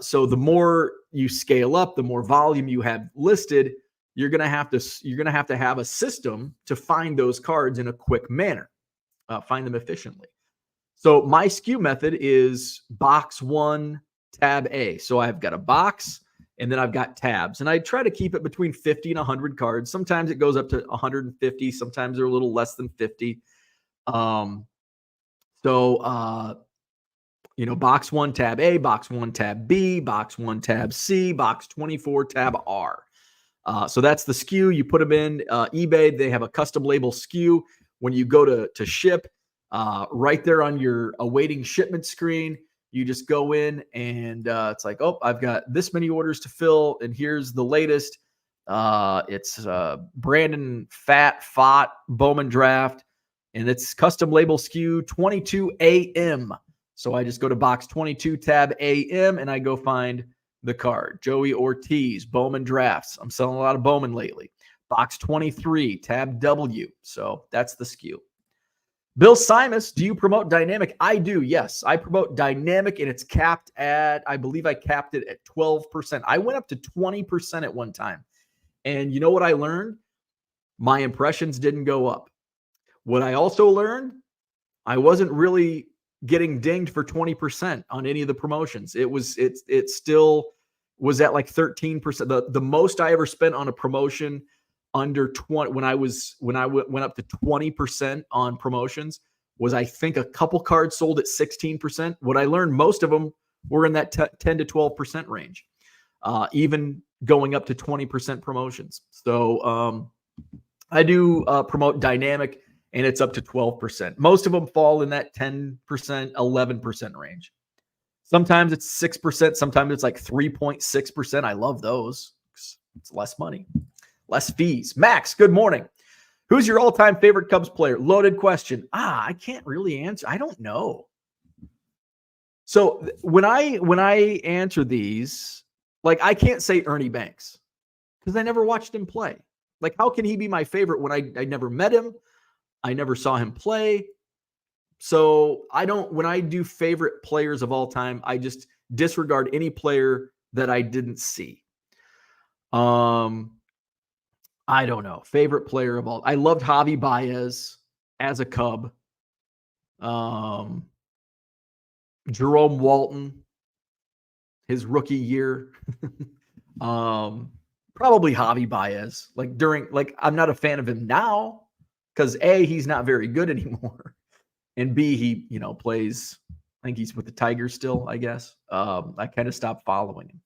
So the more you scale up, the more volume you have listed, you're going to have to have a system to find those cards in a quick manner, find them efficiently. So my SKU method is box 1, tab A. So I've got a box and then I've got tabs, and I try to keep it between 50 and 100 cards. Sometimes it goes up to 150. Sometimes they're a little less than 50. Box 1, tab A, box 1, tab B, box 1, tab C, box 24, tab R. So that's the SKU. You put them in eBay. They have a custom label SKU. When you go to ship, right there on your awaiting shipment screen, you just go in and it's like, oh, I've got this many orders to fill, and here's the latest. It's Brandon Fott Bowman Draft, and it's custom label SKU 22 AM. So I just go to box 22, tab AM, and I go find the card. Joey Ortiz, Bowman Drafts. I'm selling a lot of Bowman lately. Box 23, tab W. So that's the SKU. Bill Simus, do you promote Dynamic? I do, yes. I promote Dynamic, and it's capped at, I believe I capped it at 12%. I went up to 20% at one time. And you know what I learned? My impressions didn't go up. What I also learned, I wasn't really getting dinged for 20% on any of the promotions. It still was at like 13%. The most I ever spent on a promotion under 20 when I went up to 20% on promotions was, I think, a couple cards sold at 16%. What I learned, most of them were in that 10 to 12% range. even going up to 20% promotions. So I do promote dynamic, and it's up to 12%. Most of them fall in that 10%, 11% range. Sometimes it's 6%. Sometimes it's like 3.6%. I love those. It's less money, less fees. Max, good morning. Who's your all-time favorite Cubs player? Loaded question. I can't really answer. I don't know. So when I answer these, like I can't say Ernie Banks because I never watched him play. Like, how can he be my favorite when I never met him? I never saw him play. So when I do favorite players of all time, I just disregard any player that I didn't see. I don't know. Favorite player of all. I loved Javi Baez as a Cub. Jerome Walton, his rookie year. Probably Javi Baez. I'm not a fan of him now because A, he's not very good anymore. And B, he, plays, I think he's with the Tigers still, I guess. I kind of stopped following him.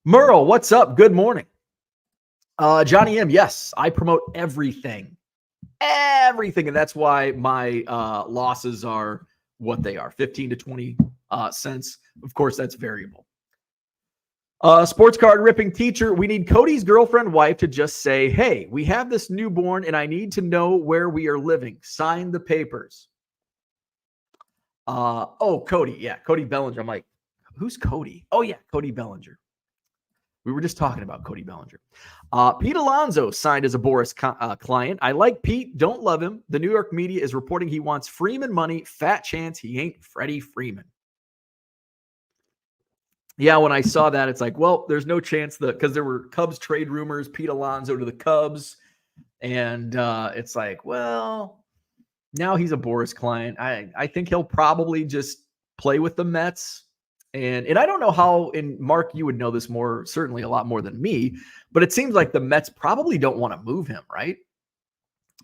Merle, what's up? Good morning. Johnny M, yes, I promote everything. Everything. And that's why my losses are what they are, 15 to 20 cents. Of course, that's variable. Sports card ripping teacher, we need Cody's girlfriend wife to just say, hey, we have this newborn and I need to know where we are living. Sign the papers. Cody. Yeah, Cody Bellinger. I'm like, who's Cody? Oh, yeah, Cody Bellinger. We were just talking about Cody Bellinger. Pete Alonso signed as a Boris client. I like Pete. Don't love him. The New York media is reporting he wants Freeman money. Fat chance he ain't Freddie Freeman. Yeah, when I saw that, it's like, well, there's no chance because there were Cubs trade rumors, Pete Alonso to the Cubs. And it's like, well, now he's a Boris client. I think he'll probably just play with the Mets. And I don't know how, and Mark, you would know this more, certainly a lot more than me, but it seems like the Mets probably don't want to move him, right?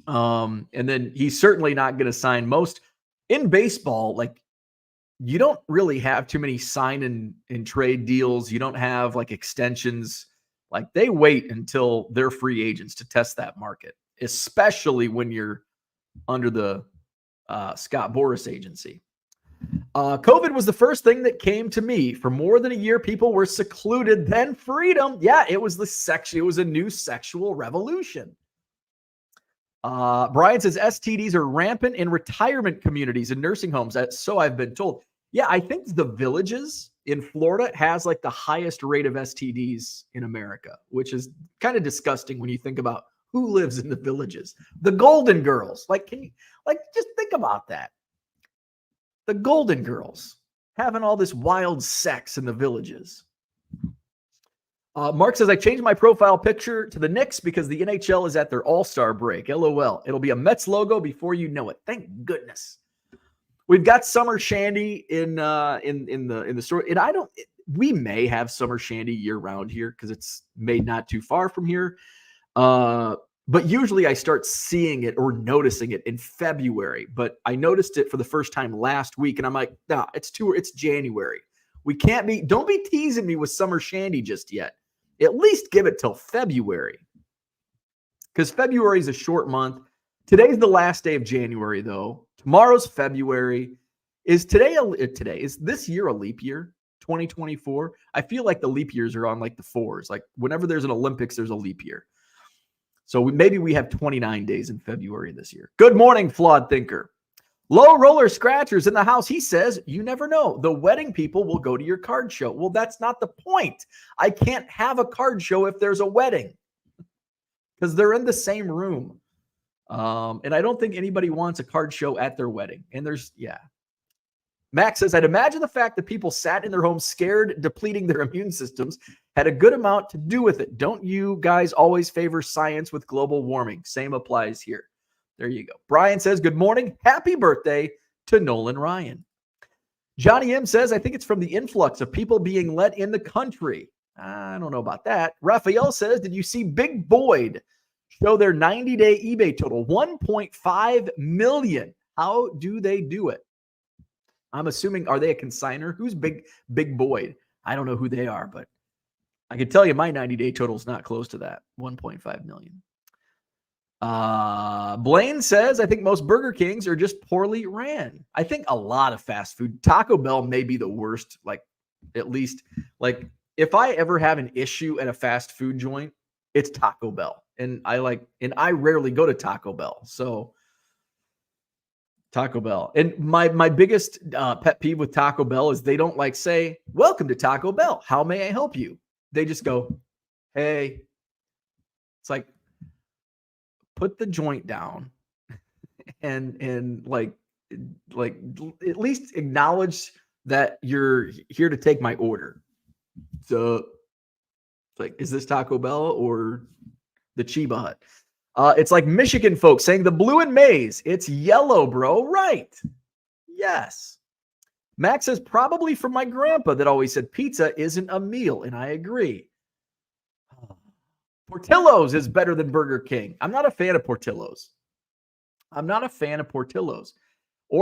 And then he's certainly not going to sign most in baseball. Like, you don't really have too many sign and trade deals. You don't have like extensions. Like, they wait until they're free agents to test that market, especially when you're under the Scott Boras agency. COVID was the first thing that came to me. For more than a year, people were secluded, then freedom. Yeah, it was it was a new sexual revolution. Brian says STDs are rampant in retirement communities and nursing homes. So I've been told. Yeah, I think the Villages in Florida has like the highest rate of STDs in America, which is kind of disgusting when you think about who lives in the Villages. The Golden Girls. Just think about that. The Golden Girls having all this wild sex in the Villages. Mark says, I changed my profile picture to the Knicks because the NHL is at their all-star break. LOL. It'll be a Mets logo before you know it. Thank goodness. We've got Summer Shandy in the store. And we may have Summer Shandy year round here because it's made not too far from here. But usually I start seeing it or noticing it in February. But I noticed it for the first time last week. And I'm like, no, it's January. Don't be teasing me with Summer Shandy just yet. At least give it till February. Because February is a short month. Today's the last day of January, though. Tomorrow's February. Is this year a leap year? 2024? I feel like the leap years are on like the fours. Like whenever there's an Olympics, there's a leap year. So maybe we have 29 days in February this year. Good morning, Flawed Thinker. Low Roller Scratchers in the house. He says, you never know. The wedding people will go to your card show. Well, that's not the point. I can't have a card show if there's a wedding because they're in the same room. And I don't think anybody wants a card show at their wedding. And Max says, I'd imagine the fact that people sat in their homes scared, depleting their immune systems, had a good amount to do with it. Don't you guys always favor science with global warming? Same applies here. There you go. Brian says, good morning. Happy birthday to Nolan Ryan. Johnny M says, I think it's from the influx of people being let in the country. I don't know about that. Raphael says, did you see Big Boyd show their 90-day eBay total? 1.5 million. How do they do it? I'm assuming, are they a consigner? Who's Big Boyd? I don't know who they are, but I can tell you my 90-day total is not close to that. 1.5 million. Blaine says, I think most Burger Kings are just poorly ran. I think a lot of fast food. Taco Bell may be the worst, like at least like if I ever have an issue at a fast food joint, it's Taco Bell. And I rarely go to Taco Bell. So Taco Bell. And my biggest pet peeve with Taco Bell is they don't like say, welcome to Taco Bell. How may I help you? They just go, hey. It's like, put the joint down and like at least acknowledge that you're here to take my order. So it's like, is this Taco Bell or the Chiba Hut? It's like Michigan folks saying the blue and maize. It's yellow, bro. Right. Yes. Max says probably from my grandpa that always said pizza isn't a meal. And I agree. Portillo's is better than Burger King. I'm not a fan of Portillo's. Or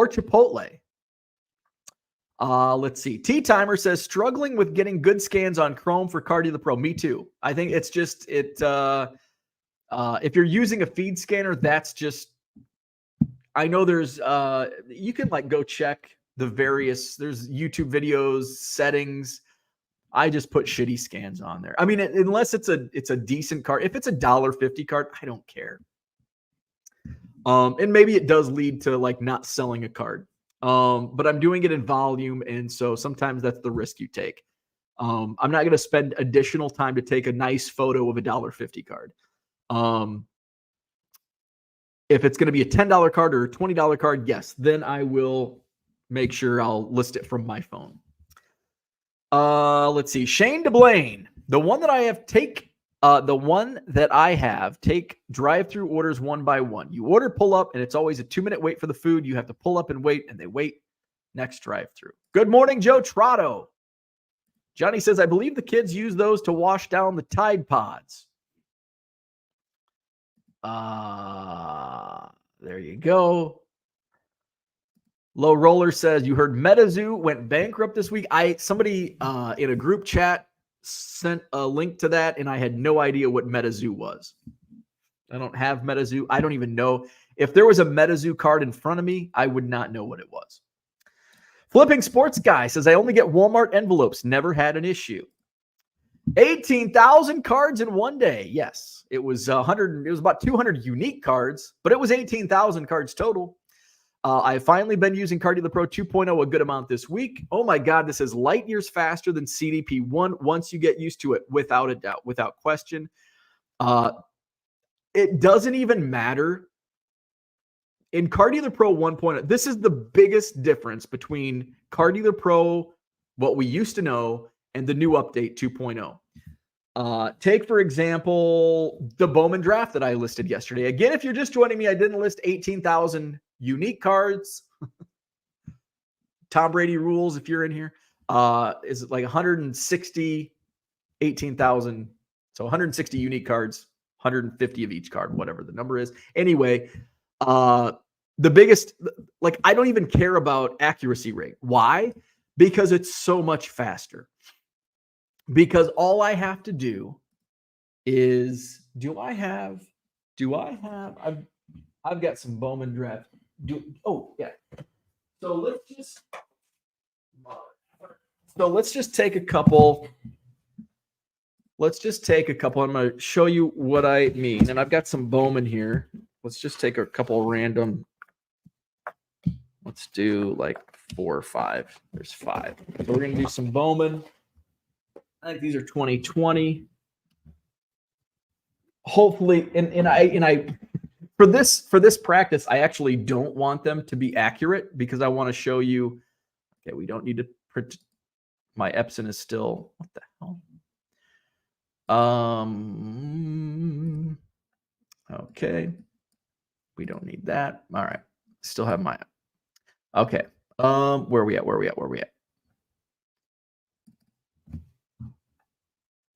Chipotle. Let's see. T-Timer says, struggling with getting good scans on Chrome for Cardio the Pro. Me too. I think it's just, if you're using a feed scanner, that's just, I know there's, you can like go check the various, there's YouTube videos, settings. I just put shitty scans on there. I mean, unless it's a decent card. If it's a $1.50 card, I don't care. And maybe it does lead to like not selling a card. But I'm doing it in volume, and so sometimes that's the risk you take. I'm not going to spend additional time to take a nice photo of a $1.50 card. If it's going to be a $10 card or a $20 card, yes, then I will make sure I'll list it from my phone. Let's see. Shane DeBlaine, the one that I have take drive-through orders one by one. You order, pull up, and it's always a 2-minute wait for the food. You have to pull up and wait, and they wait. Next drive-through. Good morning, Joe Trotto. Johnny says, I believe the kids use those to wash down the Tide Pods. There you go. Low Roller says, you heard MetaZoo went bankrupt this week. Somebody in a group chat sent a link to that, and I had no idea what MetaZoo was. I don't have MetaZoo. I don't even know. If there was a MetaZoo card in front of me, I would not know what it was. Flipping Sports Guy says, I only get Walmart envelopes. Never had an issue. 18,000 cards in one day. Yes, it was 100. It was about 200 unique cards, but it was 18,000 cards total. I've finally been using Cardio the Pro 2.0 a good amount this week. Oh my God, this is light years faster than CDP1 once you get used to it, without a doubt, without question. It doesn't even matter. In Cardio the Pro 1.0, this is the biggest difference between Cardio the Pro, what we used to know, and the new update 2.0. Take, for example, the Bowman draft that I listed yesterday. Again, if you're just joining me, I didn't list 18,000 unique cards. Tom Brady rules, if you're in here, is it like 160, 18,000. So 160 unique cards, 150 of each card, whatever the number is. Anyway, the biggest, like, I don't even care about accuracy rate. Why? Because it's so much faster. Because all I have to do is, I've got some Bowman draft. Yeah. So let's just take a couple. I'm going to show you what I mean. And I've got some Bowman here. Let's just take a couple random. Let's do like 4 or 5. There's 5. So we're going to do some Bowman. I think these are 2020. Hopefully, and I for this practice, I actually don't want them to be accurate because I want to show you. Okay, we don't need to print. My Epson is still, what the hell? Okay, we don't need that. All right, still have my. Okay, where are we at?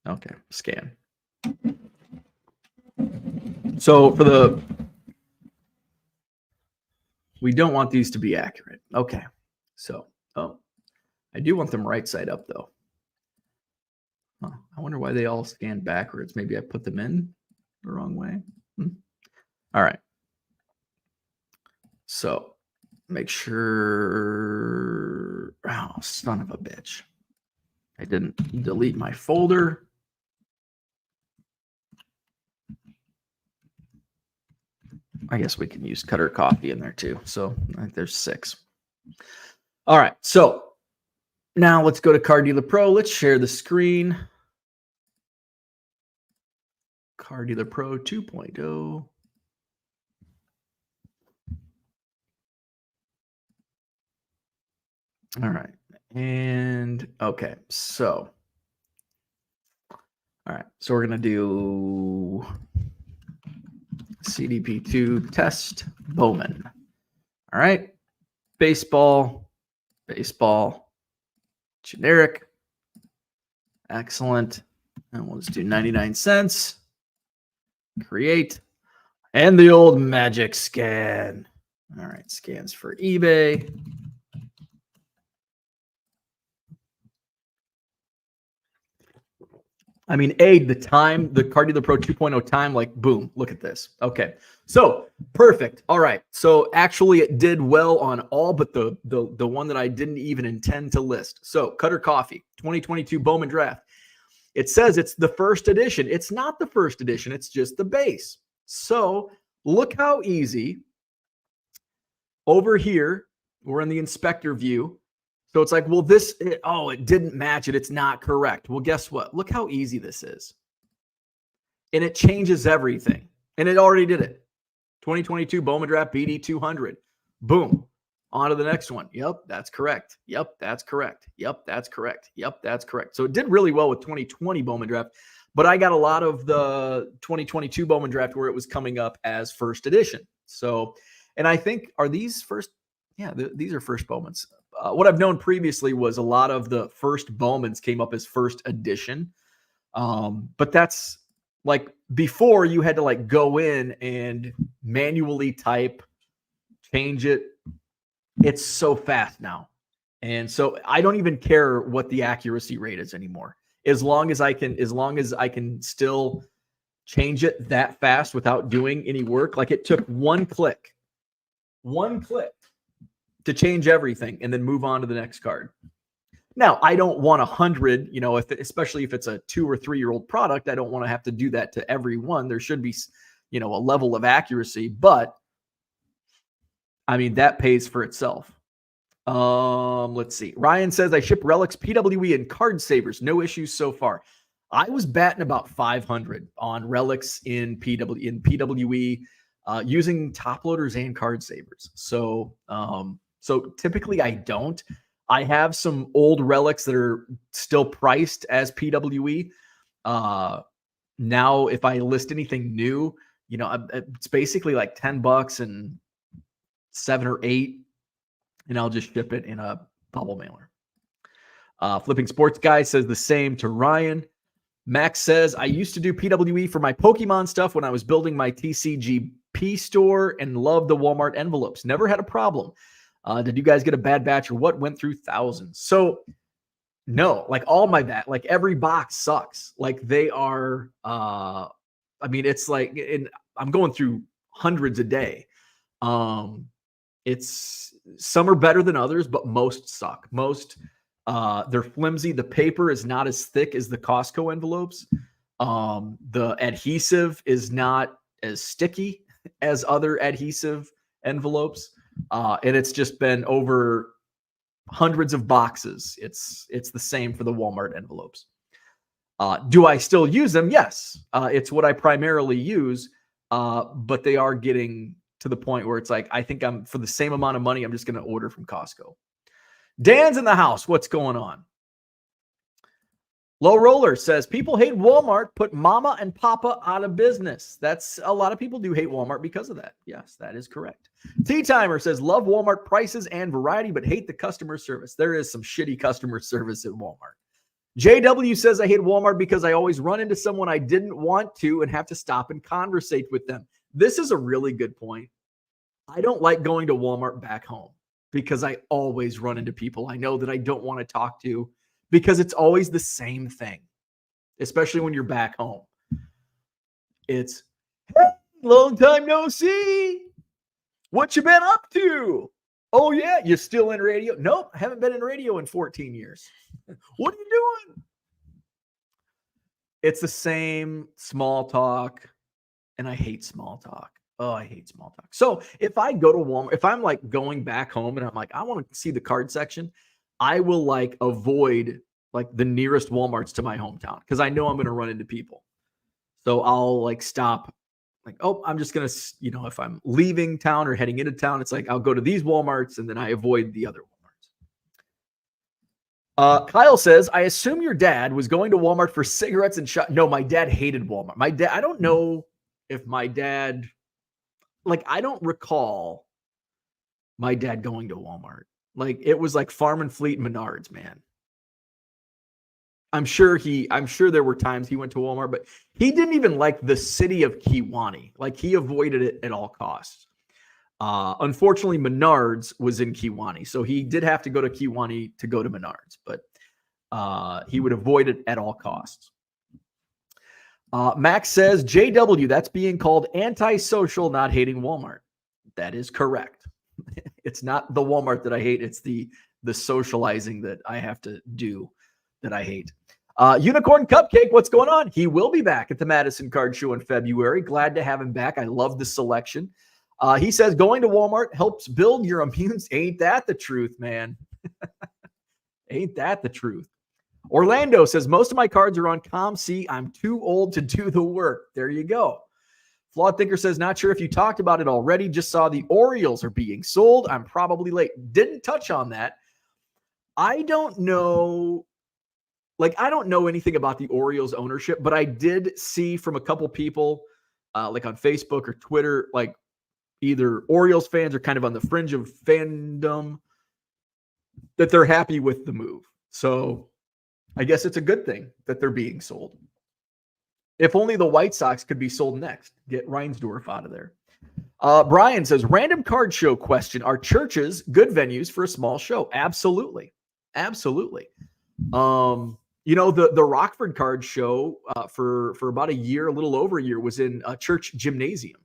Okay, scan. So we don't want these to be accurate. Okay, so I do want them right side up though. I wonder why they all scan backwards. Maybe I put them in the wrong way. All right. So make sure. Oh, son of a bitch. I didn't delete my folder. I guess we can use Cutter Coffee in there too. So I think there's 6. All right. So now let's go to Car Dealer Pro. Let's share the screen. Car Dealer Pro 2.0. All right. And okay. So, all right. So we're going to do CDP2 test Bowman. All right. Baseball, generic. Excellent. And we'll just do 99 cents. Create. And the old magic scan. All right. Scans for eBay. I mean, the time, the Car Dealer Pro 2.0 time, like, boom, look at this. Okay, so perfect. All right, so actually it did well on all but the one that I didn't even intend to list. So Cutter Coffee, 2022 Bowman Draft. It says it's the first edition. It's not the first edition. It's just the base. So look how easy. Over here, we're in the inspector view. So it's like, well, it didn't match it. It's not correct. Well, guess what? Look how easy this is. And it changes everything. And it already did it. 2022 Bowman Draft BD 200. Boom. On to the next one. Yep, that's correct. Yep, that's correct. Yep, that's correct. Yep, that's correct. So it did really well with 2020 Bowman Draft. But I got a lot of the 2022 Bowman Draft where it was coming up as first edition. So, and I think, are these first? Yeah, these are first Bowmans. What I've known previously was a lot of the first Bowmans came up as first edition. But that's like before you had to like go in and manually type, change it. It's so fast now. And so I don't even care what the accuracy rate is anymore. As long as I can still change it that fast without doing any work. Like it took one click to change everything and then move on to the next card. Now, I don't want 100, especially if it's a 2 or 3 year old product, I don't want to have to do that to every one. There should be, a level of accuracy, but I mean, that pays for itself. Let's see. Ryan says I ship relics, PWE, and card savers. No issues so far. I was batting about 500 on relics in PWE, using top loaders and card savers. So typically I don't. I have some old relics that are still priced as PWE. Now, if I list anything new, it's basically like $10 and 7 or 8, and I'll just ship it in a bubble mailer. Flipping Sports Guy says the same to Ryan. Max says, I used to do PWE for my Pokemon stuff when I was building my TCGP store and loved the Walmart envelopes. Never had a problem. Did you guys get a bad batch or what? Went through thousands. So no, like all my like every box sucks. Like they are, it's like, I'm going through hundreds a day. It's some are better than others, but most suck. Most, they're flimsy. The paper is not as thick as the Costco envelopes. The adhesive is not as sticky as other adhesive envelopes. And it's just been over hundreds of boxes. It's the same for the Walmart envelopes. Do I still use them? Yes. It's what I primarily use. But they are getting to the point where it's like, I think for the same amount of money, I'm just going to order from Costco. Dan's in the house. What's going on? Low Roller says, people hate Walmart, put mama and papa out of business. That's a lot of people do hate Walmart because of that. Yes, that is correct. Tea Timer says, love Walmart prices and variety, but hate the customer service. There is some shitty customer service at Walmart. JW says, I hate Walmart because I always run into someone I didn't want to and have to stop and conversate with them. This is a really good point. I don't like going to Walmart back home because I always run into people I know that I don't want to talk to because it's always the same thing. especially when you're back home. It's, hey, long time no see. What you been up to? Oh, yeah, you're still in radio? Nope, I haven't been in radio in 14 years. What are you doing? It's the same small talk, and I hate small talk. Oh, I hate small talk. So if I go to Walmart, if I'm like going back home and I'm like, I want to see the card section, I will like avoid like the nearest Walmarts to my hometown because I know I'm going to run into people. So I'll like stop, like, oh, I'm just going to, if I'm leaving town or heading into town, it's like I'll go to these Walmarts and then I avoid the other Walmarts. Kyle says, I assume your dad was going to Walmart for cigarettes and shot. No, my dad hated Walmart. My dad, I don't know if my dad, like, I don't recall my dad going to Walmart. Like, it was like Farm and Fleet and Menards, man. I'm sure there were times he went to Walmart, but he didn't even like the city of Kewanee. Like, he avoided it at all costs. Unfortunately, Menards was in Kewanee, so he did have to go to Kewanee to go to Menards, but he would avoid it at all costs. Max says, JW, that's being called antisocial, not hating Walmart. That is correct. It's not the Walmart that I hate. It's the socializing that I have to do that I hate. Unicorn Cupcake, what's going on? He will be back at the Madison Card Show in February. Glad to have him back. I love the selection. He says, going to Walmart helps build your immune. Ain't that the truth, man? Ain't that the truth? Orlando says, most of my cards are on ComC. I'm too old to do the work. There you go. Flawed Thinker says, not sure if you talked about it already. Just saw the Orioles are being sold. I'm probably late. Didn't touch on that. I don't know. Like, I don't know anything about the Orioles ownership, but I did see from a couple people, like on Facebook or Twitter, like either Orioles fans or kind of on the fringe of fandom, that they're happy with the move. So I guess it's a good thing that they're being sold. If only the White Sox could be sold next. Get Reinsdorf out of there. Brian says, random card show question. Are churches good venues for a small show? Absolutely. Absolutely. The Rockford card show for about a year, a little over a year, was in a church gymnasium.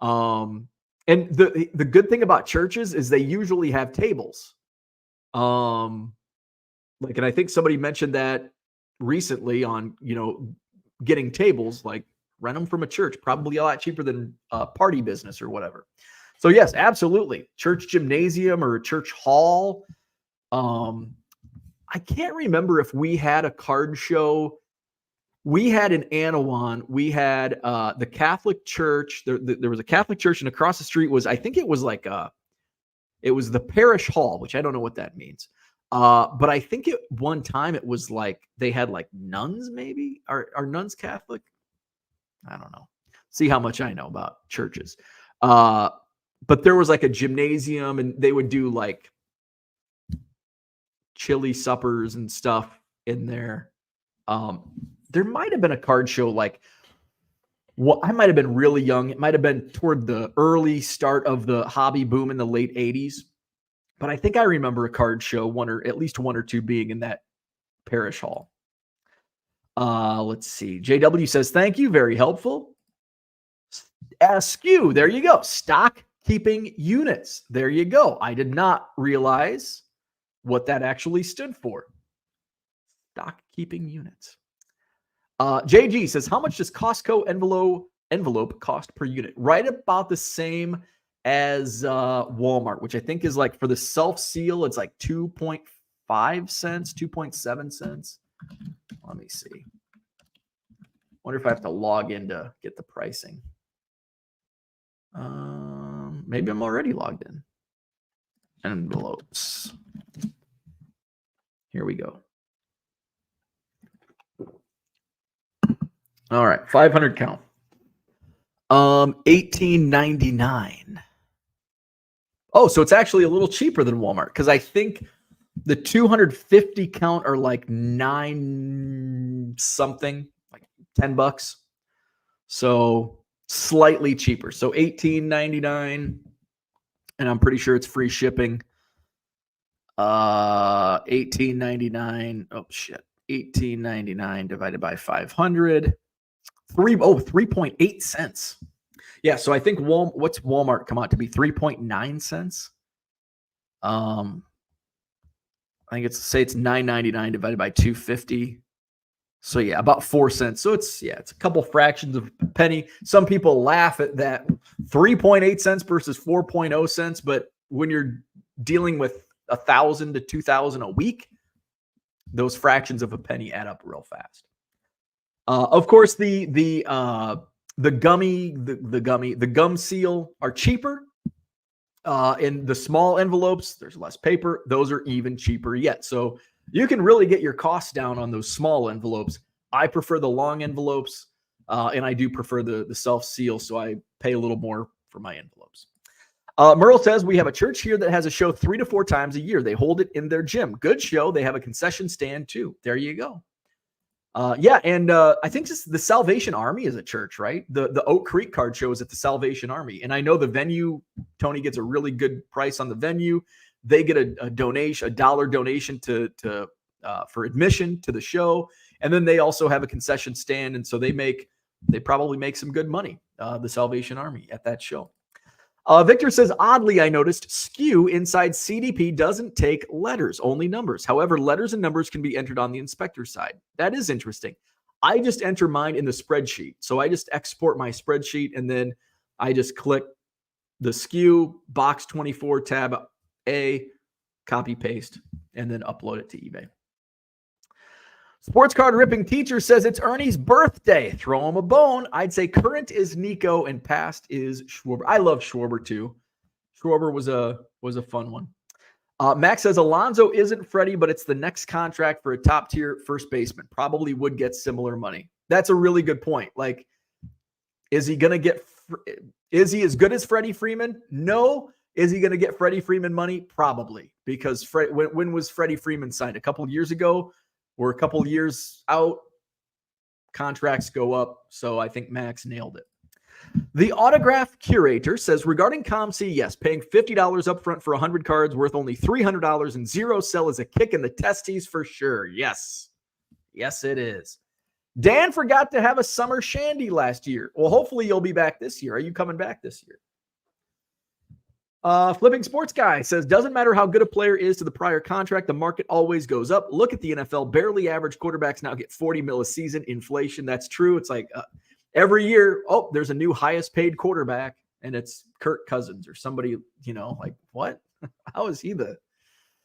And the good thing about churches is they usually have tables. And I think somebody mentioned that recently on, getting tables, like rent them from a church, probably a lot cheaper than party business or whatever. So yes, absolutely. Church gymnasium or a church hall. I can't remember if we had a card show. We had in Anawan, we had the Catholic church. There was a Catholic church, and across the street was, I think it was it was the parish hall, which I don't know what that means. But I think at one time it was like they had like nuns, maybe. Are nuns Catholic? I don't know. See how much I know about churches. But there was like a gymnasium, and they would do like chili suppers and stuff in there. There might have been a card show I might have been really young. It might have been toward the early start of the hobby boom in the late 80s. But I think I remember a card show, at least one or two being in that parish hall. Let's see. JW says, thank you. Very helpful. Askew. There you go. Stock keeping units. There you go. I did not realize what that actually stood for. Stock keeping units. JG says, how much does Costco envelope cost per unit? Right about the same as Walmart, which I think is like, for the self-seal, it's like 2.5 cents, 2.7 cents. Let me see. Wonder if I have to log in to get the pricing. Maybe I'm already logged in. Envelopes. Here we go. All right, 500 count. $18.99. Oh, so it's actually a little cheaper than Walmart, because I think the 250 count are like $9 something, like $10. So slightly cheaper. So $18.99, and I'm pretty sure it's free shipping. $18.99. Oh shit. $18.99 divided by 500. 3.8 cents. Yeah, so I think what's Walmart come out to be 3.9 cents? I think it's $9.99 divided by 250. So yeah, about 4 cents. So it's a couple fractions of a penny. Some people laugh at that 3.8 cents versus 4.0 cents, but when you're dealing with 1,000 to 2,000 a week, those fractions of a penny add up real fast. Of course, the gum seal are cheaper. In the small envelopes, there's less paper. Those are even cheaper yet. So you can really get your costs down on those small envelopes. I prefer the long envelopes, and I do prefer the self-seal, so I pay a little more for my envelopes. Merle says, we have a church here that has a show 3 to 4 times a year. They hold it in their gym. Good show. They have a concession stand, too. There you go. I think just the Salvation Army is a church, right? The Oak Creek card show is at the Salvation Army. And I know the venue, Tony gets a really good price on the venue. They get a donation, $1 donation for admission to the show. And then they also have a concession stand. And so they probably make some good money, the Salvation Army at that show. Victor says, oddly, I noticed SKU inside CDP doesn't take letters, only numbers. However, letters and numbers can be entered on the inspector side. That is interesting. I just enter mine in the spreadsheet. So I just export my spreadsheet and then I just click the SKU, box 24, tab A, copy, paste, and then upload it to eBay. Sports card ripping teacher says it's Ernie's birthday. Throw him a bone. I'd say current is Nico and past is Schwarber. I love Schwarber too. Schwarber was a fun one. Max says Alonso isn't Freddie, but it's the next contract for a top tier first baseman. Probably would get similar money. That's a really good point. Like, is he as good as Freddie Freeman? No. Is he going to get Freddie Freeman money? Probably, because when was Freddie Freeman signed? A couple of years ago. We're a couple of years out. Contracts go up. So I think Max nailed it. The autograph curator says, regarding COMC, yes, paying $50 up front for 100 cards worth only $300 and zero sell is a kick in the testes for sure. Yes. Yes, it is. Dan forgot to have a summer shandy last year. Well, hopefully you'll be back this year. Are you coming back this year? Flipping Sports Guy says, doesn't matter how good a player is to the prior contract, the market always goes up. Look at the NFL. Barely average quarterbacks now get 40 mil a season. Inflation, that's true. It's like every year, there's a new highest paid quarterback, and it's Kirk Cousins or somebody, like, what? How is he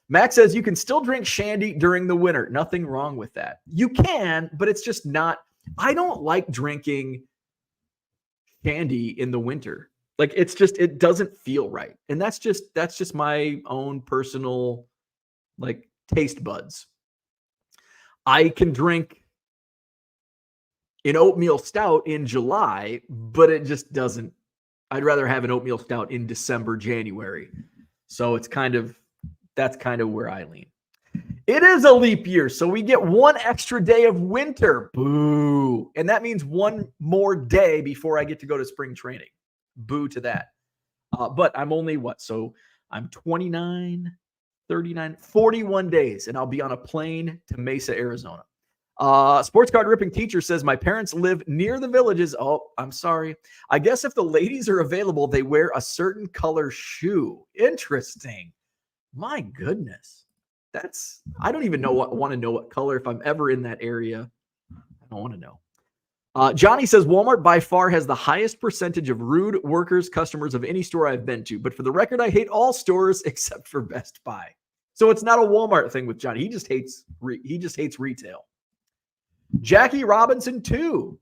Max says, you can still drink shandy during the winter. Nothing wrong with that. You can, but it's just not. I don't like drinking shandy in the winter. Like, it doesn't feel right. And that's just my own personal, like, taste buds. I can drink an oatmeal stout in July, but it just doesn't. I'd rather have an oatmeal stout in December, January. So that's kind of where I lean. It is a leap year, so we get one extra day of winter. Boo. And that means one more day before I get to go to spring training. Boo to that. But I'm only So I'm 29, 39, 41 days, and I'll be on a plane to Mesa, Arizona. Sports card ripping teacher says, my parents live near the Villages. Oh, I'm sorry. I guess if the ladies are available, they wear a certain color shoe. Interesting. My goodness. I don't even want to know what color. If I'm ever in that area, I don't want to know. Johnny says, Walmart by far has the highest percentage of rude workers, customers of any store I've been to. But for the record, I hate all stores except for Best Buy. So it's not a Walmart thing with Johnny. He just hates retail. Jackie Robinson too.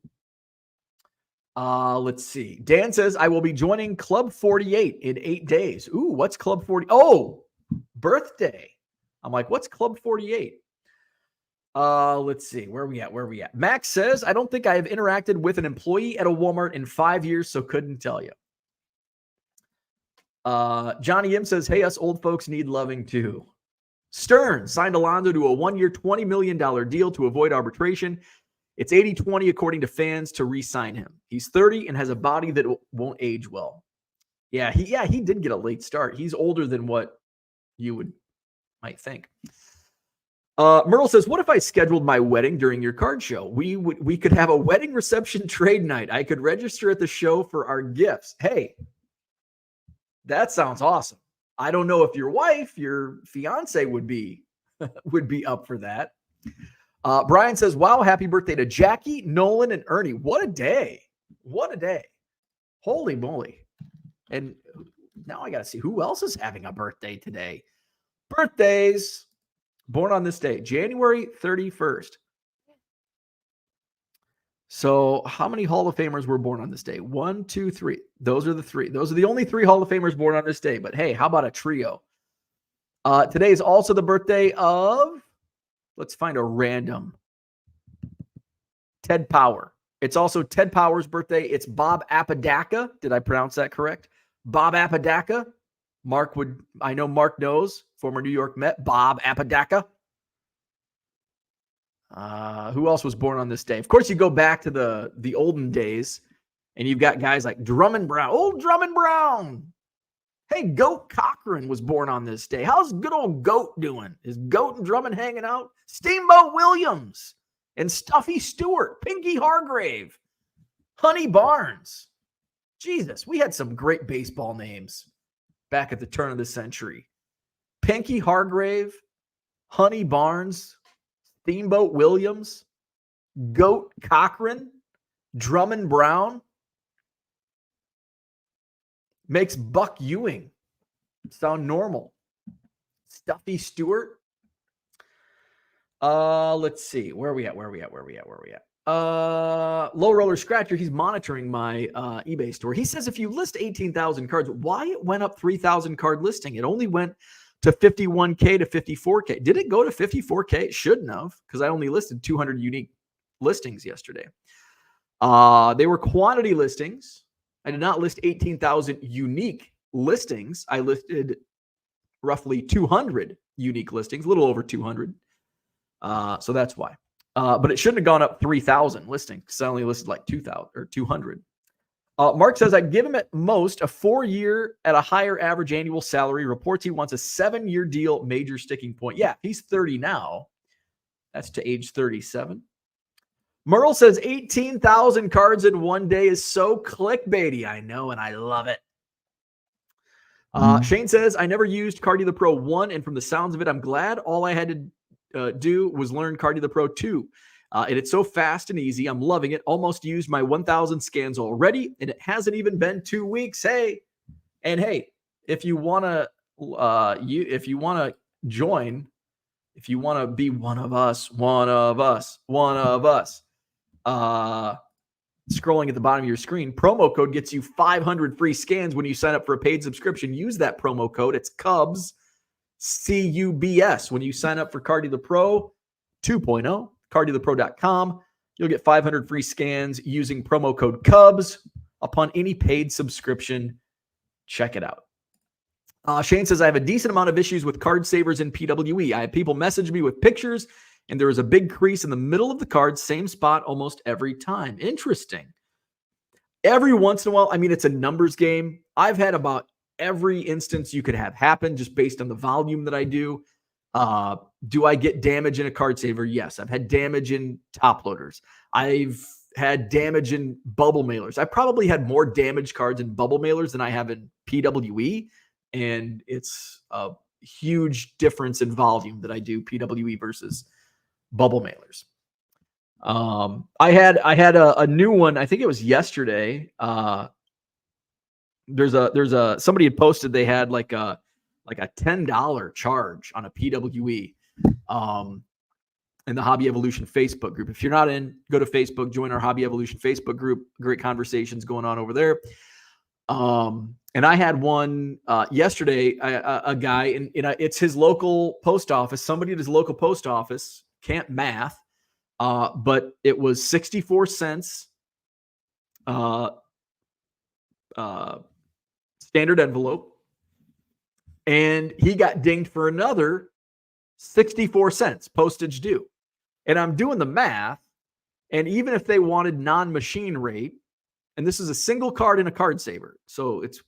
Let's see. Dan says, I will be joining Club 48 in 8 days. Ooh, what's Club 40? Oh, birthday. I'm like, what's Club 48? Let's see. Where are we at? Max says, I don't think I have interacted with an employee at a Walmart in 5 years, so couldn't tell you. Johnny M says, hey, us old folks need loving too. Stern signed Alonso to a 1-year, $20 million deal to avoid arbitration. It's 80-20 according to fans to re-sign him. He's 30 and has a body that won't age well. Yeah, he did get a late start. He's older than what you might think. Merle says, what if I scheduled my wedding during your card show? We could have a wedding reception trade night. I could register at the show for our gifts. Hey, that sounds awesome. I don't know if your wife, your fiance would be up for that. Brian says, wow, happy birthday to Jackie, Nolan, and Ernie. What a day. What a day. Holy moly. And now I got to see who else is having a birthday today. Birthdays. Born on this day, January 31st. So how many Hall of Famers were born on this day? 1, 2, 3. Those are the three. Those are the only 3 Hall of Famers born on this day. But hey, how about a trio? Today is also the birthday of, let's find a random, Ted Power. It's also Ted Power's birthday. It's Bob Apodaca. Did I pronounce that correct? Bob Apodaca. I know Mark knows, former New York Met, Bob Apodaca. Who else was born on this day? Of course, you go back to the olden days, and you've got guys like Drummond Brown. Old Drummond Brown. Hey, Goat Cochran was born on this day. How's good old Goat doing? Is Goat and Drummond hanging out? Steamboat Williams and Stuffy Stewart, Pinky Hargrave, Honey Barnes. Jesus, we had some great baseball names back at the turn of the century. Pinky Hargrave, Honey Barnes, Steamboat Williams, Goat Cochran, Drummond Brown. Makes Buck Ewing sound normal. Stuffy Stewart. Let's see. Where are we at? Low Roller Scratcher, he's monitoring my eBay store. He says if you list 18,000 cards, why it went up 3,000 card listing? It only went to 51K to 54K. Did it go to 54K? It shouldn't have, because I only listed 200 unique listings yesterday. They were quantity listings. I did not list 18,000 unique listings. I listed roughly 200 unique listings, a little over 200. So that's why. But it shouldn't have gone up 3,000 listings, because I only listed like 2,000 or 200. Mark says, I'd give him at most a 4-year at a higher average annual salary. Reports he wants a 7-year deal, major sticking point. Yeah, he's 30 now. That's to age 37. Merle says 18,000 cards in one day is so clickbaity. I know, and I love it. Shane says, I never used Cardi the Pro 1, and from the sounds of it, I'm glad. All I had to do was learn Cardi the Pro 2. And it's so fast and easy. I'm loving it. Almost used my 1,000 scans already, and it hasn't even been 2 weeks. Hey, if you want to join, if you want to be one of us, scrolling at the bottom of your screen, promo code gets you 500 free scans when you sign up for a paid subscription. Use that promo code. It's Cubs, CUBS. When you sign up for Cardi the Pro 2.0, cardithepro.com, you'll get 500 free scans using promo code Cubs upon any paid subscription. Check it out. Shane says, I have a decent amount of issues with card savers in PWE. I have people message me with pictures, and there is a big crease in the middle of the card, same spot almost every time. Interesting. Every once in a while, I mean, it's a numbers game. I've had about every instance you could have happen just based on the volume that I do. Do I get damage in a card saver? Yes. I've had damage in top loaders. I've had damage in bubble mailers. I probably had more damaged cards in bubble mailers than I have in PWE. And it's a huge difference in volume that I do PWE versus bubble mailers. I had a new one. I think it was yesterday. Somebody had posted, they had like a $10 charge on a PWE in the Hobby Evolution Facebook group. If you're not in, go to Facebook, join our Hobby Evolution Facebook group. Great conversations going on over there. And I had one yesterday, a guy, and it's his local post office. Somebody at his local post office can't math, but it was 64 cents standard envelope, and he got dinged for another 64 cents postage due. And I'm doing the math, and even if they wanted non-machine rate, and this is a single card in a card saver, so it's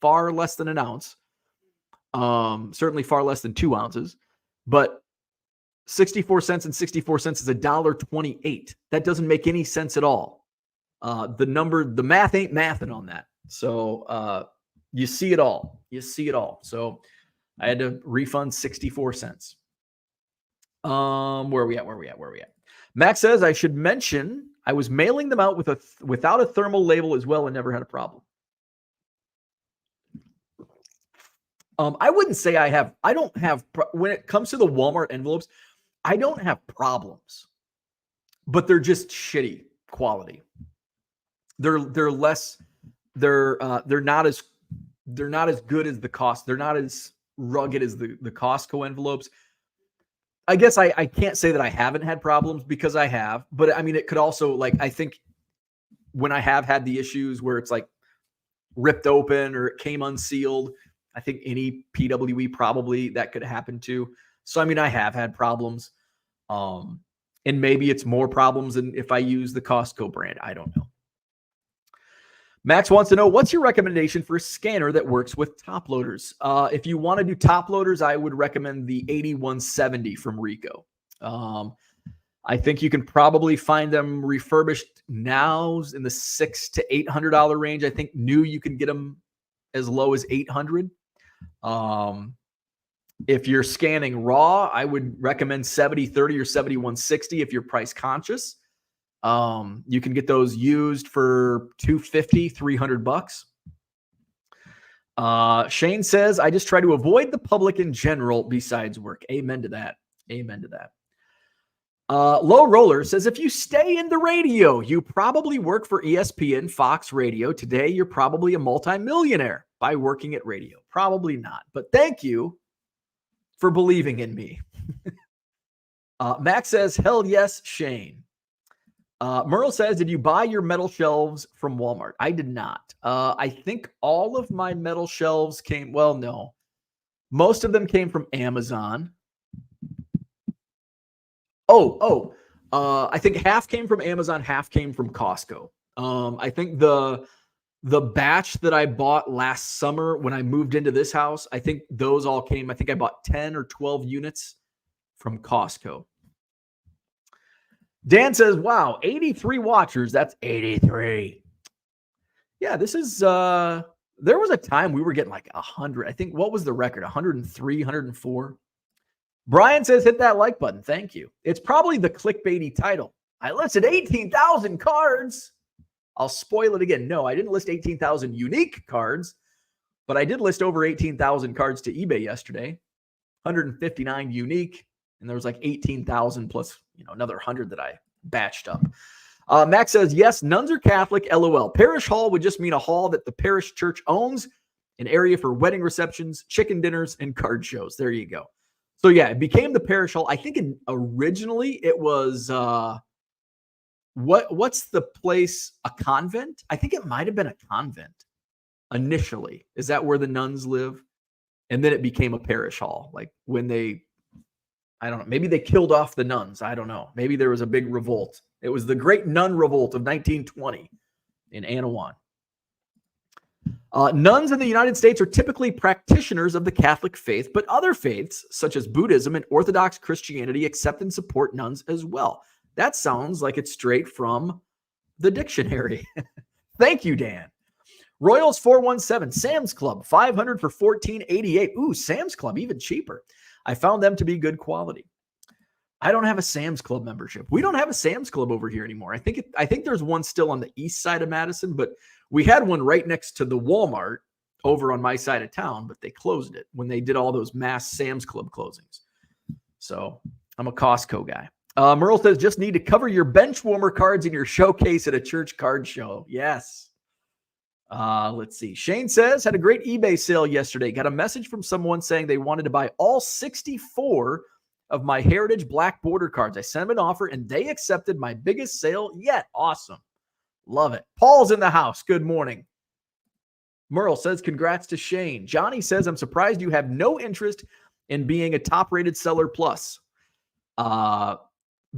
far less than an ounce, certainly far less than 2 ounces, but 64 cents and 64 cents is $1.28. That doesn't make any sense at all. The math ain't mathing on that. So you see it all. You see it all. So I had to refund 64 cents. Where are we at? Max says I should mention I was mailing them out without a thermal label as well and never had a problem. I wouldn't say I don't have, when it comes to the Walmart envelopes, I don't have problems, but they're just shitty quality. They're not as good as the cost. They're not as rugged as the Costco envelopes. I guess I can't say that I haven't had problems because I have, but I mean, it could also, like, I think when I have had the issues where it's like ripped open or it came unsealed, I think any PWE probably that could happen too. So, I mean, I have had problems. And maybe it's more problems than if I use the Costco brand. I don't know. Max wants to know, what's your recommendation for a scanner that works with top loaders? If you want to do top loaders, I would recommend the 8170 from Ricoh. I think you can probably find them refurbished now in the $600 to $800 range. I think new you can get them as low as $800. If you're scanning raw, I would recommend 7030 or 7160 if you're price conscious. You can get those used for $250, $300. Shane says, I just try to avoid the public in general besides work. Amen to that. Amen to that. Low Roller says, if you stay in the radio, you probably work for ESPN, Fox Radio. Today, you're probably a multimillionaire by working at radio. Probably not, but thank you for believing in me. Max says, hell yes, Shane. Merle says, did you buy your metal shelves from Walmart? I did not. I think all of my metal shelves came, well, no. Most of them came from Amazon. I think half came from Amazon, half came from Costco. I think the batch that I bought last summer when I moved into this house, I think those all came, I think I bought 10 or 12 units from Costco. Dan says, wow, 83 watchers. That's 83. Yeah, this is, there was a time we were getting like 100. I think, what was the record? 103, 104. Brian says, hit that like button. Thank you. It's probably the clickbaity title. I listed 18,000 cards. I'll spoil it again. No, I didn't list 18,000 unique cards, but I did list over 18,000 cards to eBay yesterday. 159 unique. And there was like 18,000 plus, another 100 that I batched up. Max says, yes, nuns are Catholic, LOL. Parish hall would just mean a hall that the parish church owns, an area for wedding receptions, chicken dinners, and card shows. There you go. So yeah, it became the parish hall. I think originally it was, what's the place? A convent? I think it might have been a convent initially. Is that where the nuns live? And then it became a parish hall. Like when I don't know. Maybe they killed off the nuns. I don't know. Maybe there was a big revolt. It was the Great Nun Revolt of 1920 in Anawan. Nuns in the United States are typically practitioners of the Catholic faith, but other faiths, such as Buddhism and Orthodox Christianity, accept and support nuns as well. That sounds like it's straight from the dictionary. Thank you, Dan. Royals 417, Sam's Club, 500 for $14.88. Ooh, Sam's Club, even cheaper. I found them to be good quality. I don't have a Sam's Club membership. We don't have a Sam's Club over here anymore. I think there's one still on the east side of Madison, but we had one right next to the Walmart over on my side of town, but they closed it when they did all those mass Sam's Club closings. So I'm a Costco guy. Merle says, just need to cover your bench warmer cards in your showcase at a church card show. Yes. Let's see. Shane says, had a great eBay sale yesterday. Got a message from someone saying they wanted to buy all 64 of my Heritage Black Border cards. I sent them an offer and they accepted my biggest sale yet. Awesome. Love it. Paul's in the house. Good morning. Merle says, congrats to Shane. Johnny says, I'm surprised you have no interest in being a top-rated seller plus.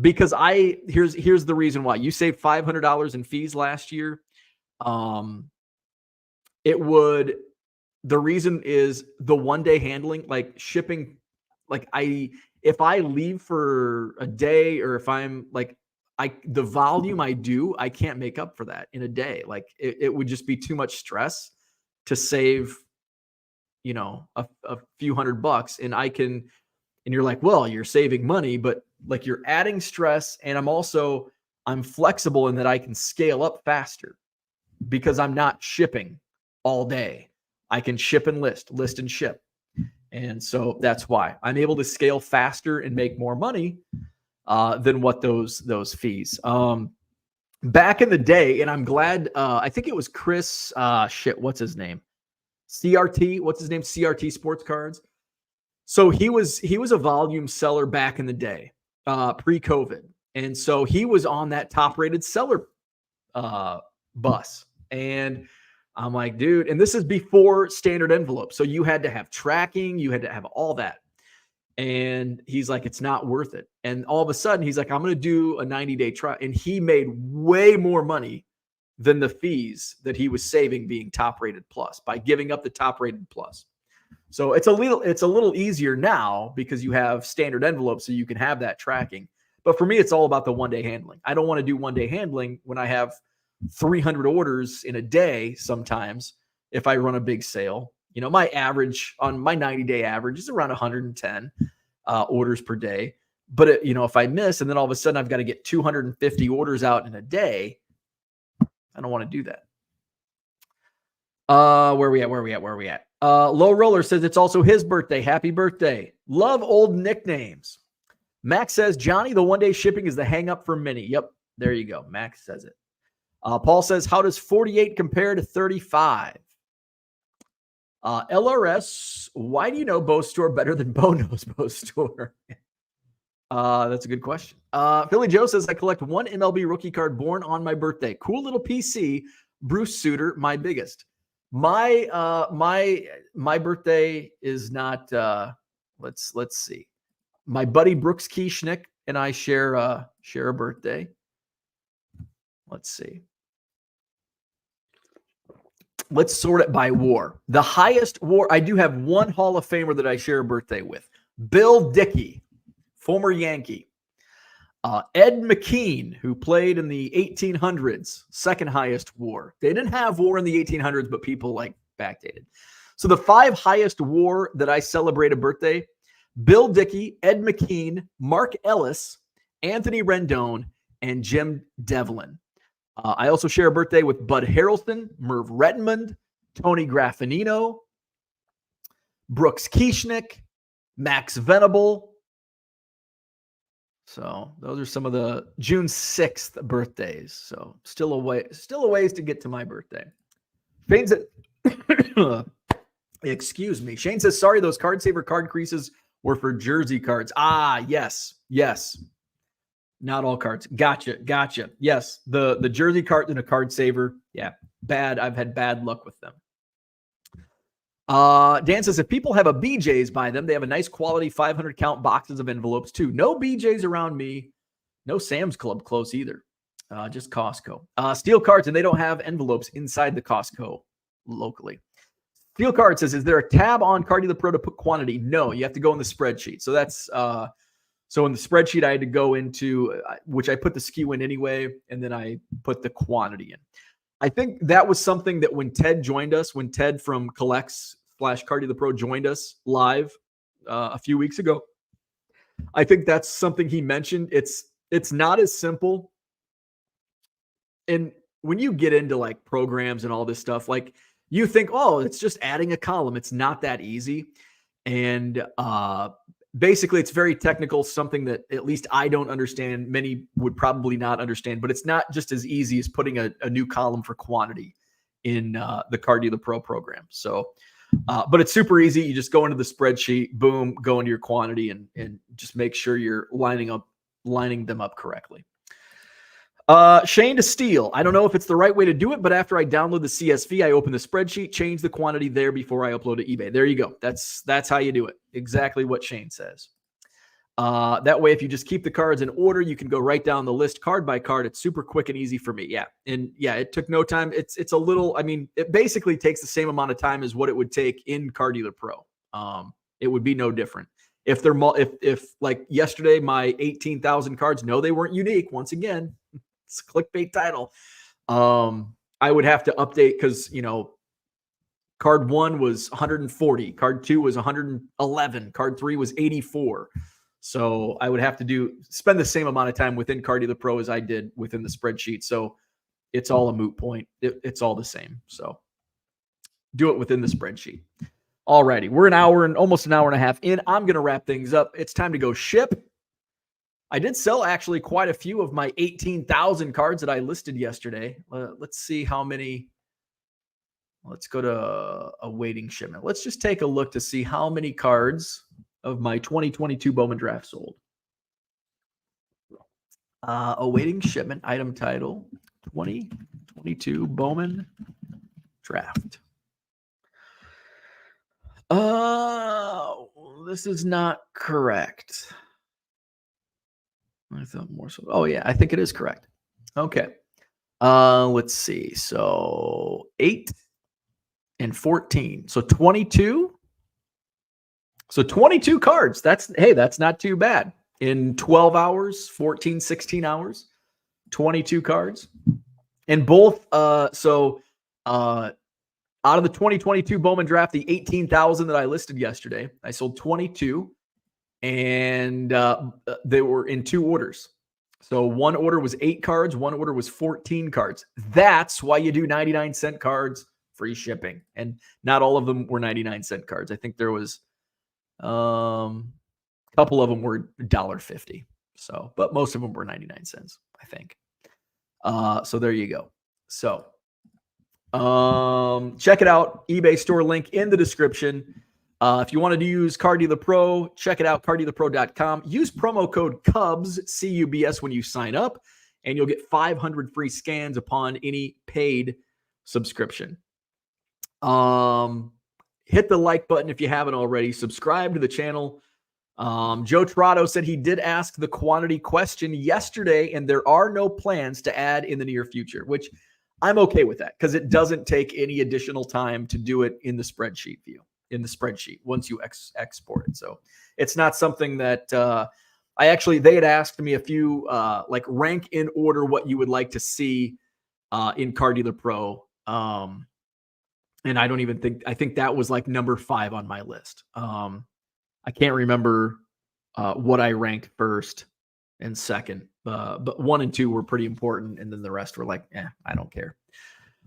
Because here's the reason why. You saved $500 in fees last year. The reason is the one-day handling, like shipping, like if I leave for a day, or if I'm like, the volume I do, I can't make up for that in a day. Like it would just be too much stress to save, a few $100. And you're like, well, you're saving money, but like you're adding stress. And I'm flexible in that I can scale up faster because I'm not shipping all day. I can ship and list and ship. And so that's why I'm able to scale faster and make more money than what those fees. Back in the day, and I'm glad, I think it was Chris, what's his name? CRT Sports Cards. So he was a volume seller back in the day, pre-COVID. And so he was on that top-rated seller bus. And I'm like, dude, and this is before standard envelope. So you had to have tracking, you had to have all that. And he's like, it's not worth it. And all of a sudden, he's like, I'm going to do a 90-day trial. And he made way more money than the fees that he was saving being top-rated plus by giving up the top-rated plus. So it's a little easier now because you have standard envelopes, so you can have that tracking. But for me, it's all about the one-day handling. I don't want to do one-day handling when I have 300 orders in a day. Sometimes if I run a big sale, my average on my 90-day average is around 110 orders per day. But if I miss, and then all of a sudden I've got to get 250 orders out in a day, I don't want to do that. Where are we at? Low Roller says it's also his birthday. Happy birthday. Love old nicknames. Max says, Johnny, the one-day shipping is the hang-up for many. Yep, there you go. Max says it. Paul says, how does 48 compare to 35? LRS, why do you know Bo Store better than Bo knows Bo Store? That's a good question. Philly Joe says, I collect one MLB rookie card born on my birthday. Cool little PC. Bruce Sutter, my biggest. My birthday is not, let's see. My buddy Brooks Kieschnick and I share a birthday. Let's see. Let's sort it by war. The highest war, I do have one Hall of Famer that I share a birthday with. Bill Dickey, former Yankee. Ed McKean, who played in the 1800s, second highest war. They didn't have war in the 1800s, but people backdated. So the 5 highest war that I celebrate a birthday: Bill Dickey, Ed McKean, Mark Ellis, Anthony Rendon, and Jim Devlin. I also share a birthday with Bud Harrelson, Merv Redmond, Tony Graffinino, Brooks Kieschnick, Max Venable. So those are some of the June 6th birthdays. So still a ways to get to my birthday. Shane says, excuse me. Shane says, sorry, those Card Saver card creases were for jersey cards. Yes. Not all cards. Gotcha. Yes, the jersey card and a Card Saver. Yeah, bad. I've had bad luck with them. Dan says, if people have a BJ's by them, they have a nice quality 500 count boxes of envelopes too. No BJ's around me. No Sam's Club close either. Just Costco. Steel cards, and they don't have envelopes inside the Costco locally. Steel card says, is there a tab on Card Dealer Pro to put quantity? No, you have to go in the spreadsheet. So that's so in the spreadsheet, I had to go into, which I put the SKU in anyway, and then I put the quantity in. I think that was something that when Ted joined us, when Ted from Collects/Card Dealer Pro joined us live a few weeks ago, I think that's something he mentioned. It's not as simple. And when you get into programs and all this stuff, you think, oh, it's just adding a column. It's not that easy. And basically, it's very technical, something that at least I don't understand. Many would probably not understand, but it's not just as easy as putting a new column for quantity in the Card Dealer Pro program. So, but it's super easy. You just go into the spreadsheet, boom, go into your quantity and just make sure you're lining them up correctly. Shane to Steele. I don't know if it's the right way to do it, but after I download the CSV, I open the spreadsheet, change the quantity there before I upload to eBay. There you go. That's how you do it. Exactly what Shane says. That way, if you just keep the cards in order, you can go right down the list card by card. It's super quick and easy for me. Yeah. And yeah, it took no time. It's a little, it basically takes the same amount of time as what it would take in Card Dealer Pro. It would be no different. If they're if like yesterday, my 18,000 cards, no, they weren't unique. Once again, it's a clickbait title. I would have to update because, card 1 was 140, card 2 was 111, card 3 was 84. So I would have to spend the same amount of time within Cardi the Pro as I did within the spreadsheet. So it's all a moot point. It's all the same. So do it within the spreadsheet. Alrighty, we're almost an hour and a half in. I'm going to wrap things up. It's time to go ship. I did sell actually quite a few of my 18,000 cards that I listed yesterday. Let's see how many. Let's go to awaiting shipment. Let's just take a look to see how many cards of my 2022 Bowman draft sold. Awaiting shipment, item title, 2022 Bowman draft. This is not correct. I thought more so. Oh yeah, I think it is correct. Okay. Let's see. So 8 and 14. So 22. So 22 cards. That's not too bad. In 12 hours, 14, 16 hours, 22 cards. And both out of the 2022 Bowman draft, the 18,000 that I listed yesterday, I sold 22, and they were in 2 orders. So one order was 8 cards, one order was 14 cards. That's why you do 99-cent cards, free shipping. And not all of them were 99-cent cards. I think there was a couple of them were $1.50. So, but most of them were 99 cents, I think. So there you go. So check it out. eBay store link in the description. If you wanted to use Car Dealer Pro, check it out, cardealerpro.com. Use promo code CUBS, C-U-B-S, when you sign up, and you'll get 500 free scans upon any paid subscription. Hit the like button if you haven't already. Subscribe to the channel. Joe Trotto said he did ask the quantity question yesterday, and there are no plans to add in the near future, which I'm okay with that because it doesn't take any additional time to do it in the spreadsheet view, in the spreadsheet once you export it. So it's not something that they had asked me a few, like rank in order what you would like to see in Car Dealer Pro. And I think that was like number 5 on my list. I can't remember what I ranked first and second, but 1 and 2 were pretty important. And then the rest were like, I don't care.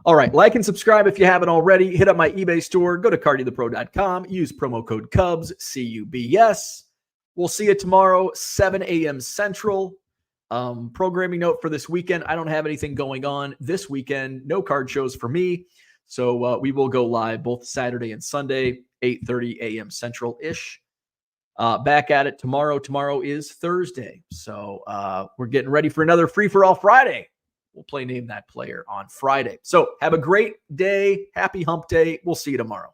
All right. Like and subscribe if you haven't already. Hit up my eBay store. Go to cardealerpro.com. Use promo code CUBS, C-U-B-S. We'll see you tomorrow, 7 a.m. Central. Programming note for this weekend. I don't have anything going on this weekend. No card shows for me. So we will go live both Saturday and Sunday, 8:30 a.m. Central-ish. Back at it tomorrow. Tomorrow is Thursday. So we're getting ready for another Free-for-All Friday. We'll play Name That Player on Friday. So have a great day. Happy hump day. We'll see you tomorrow.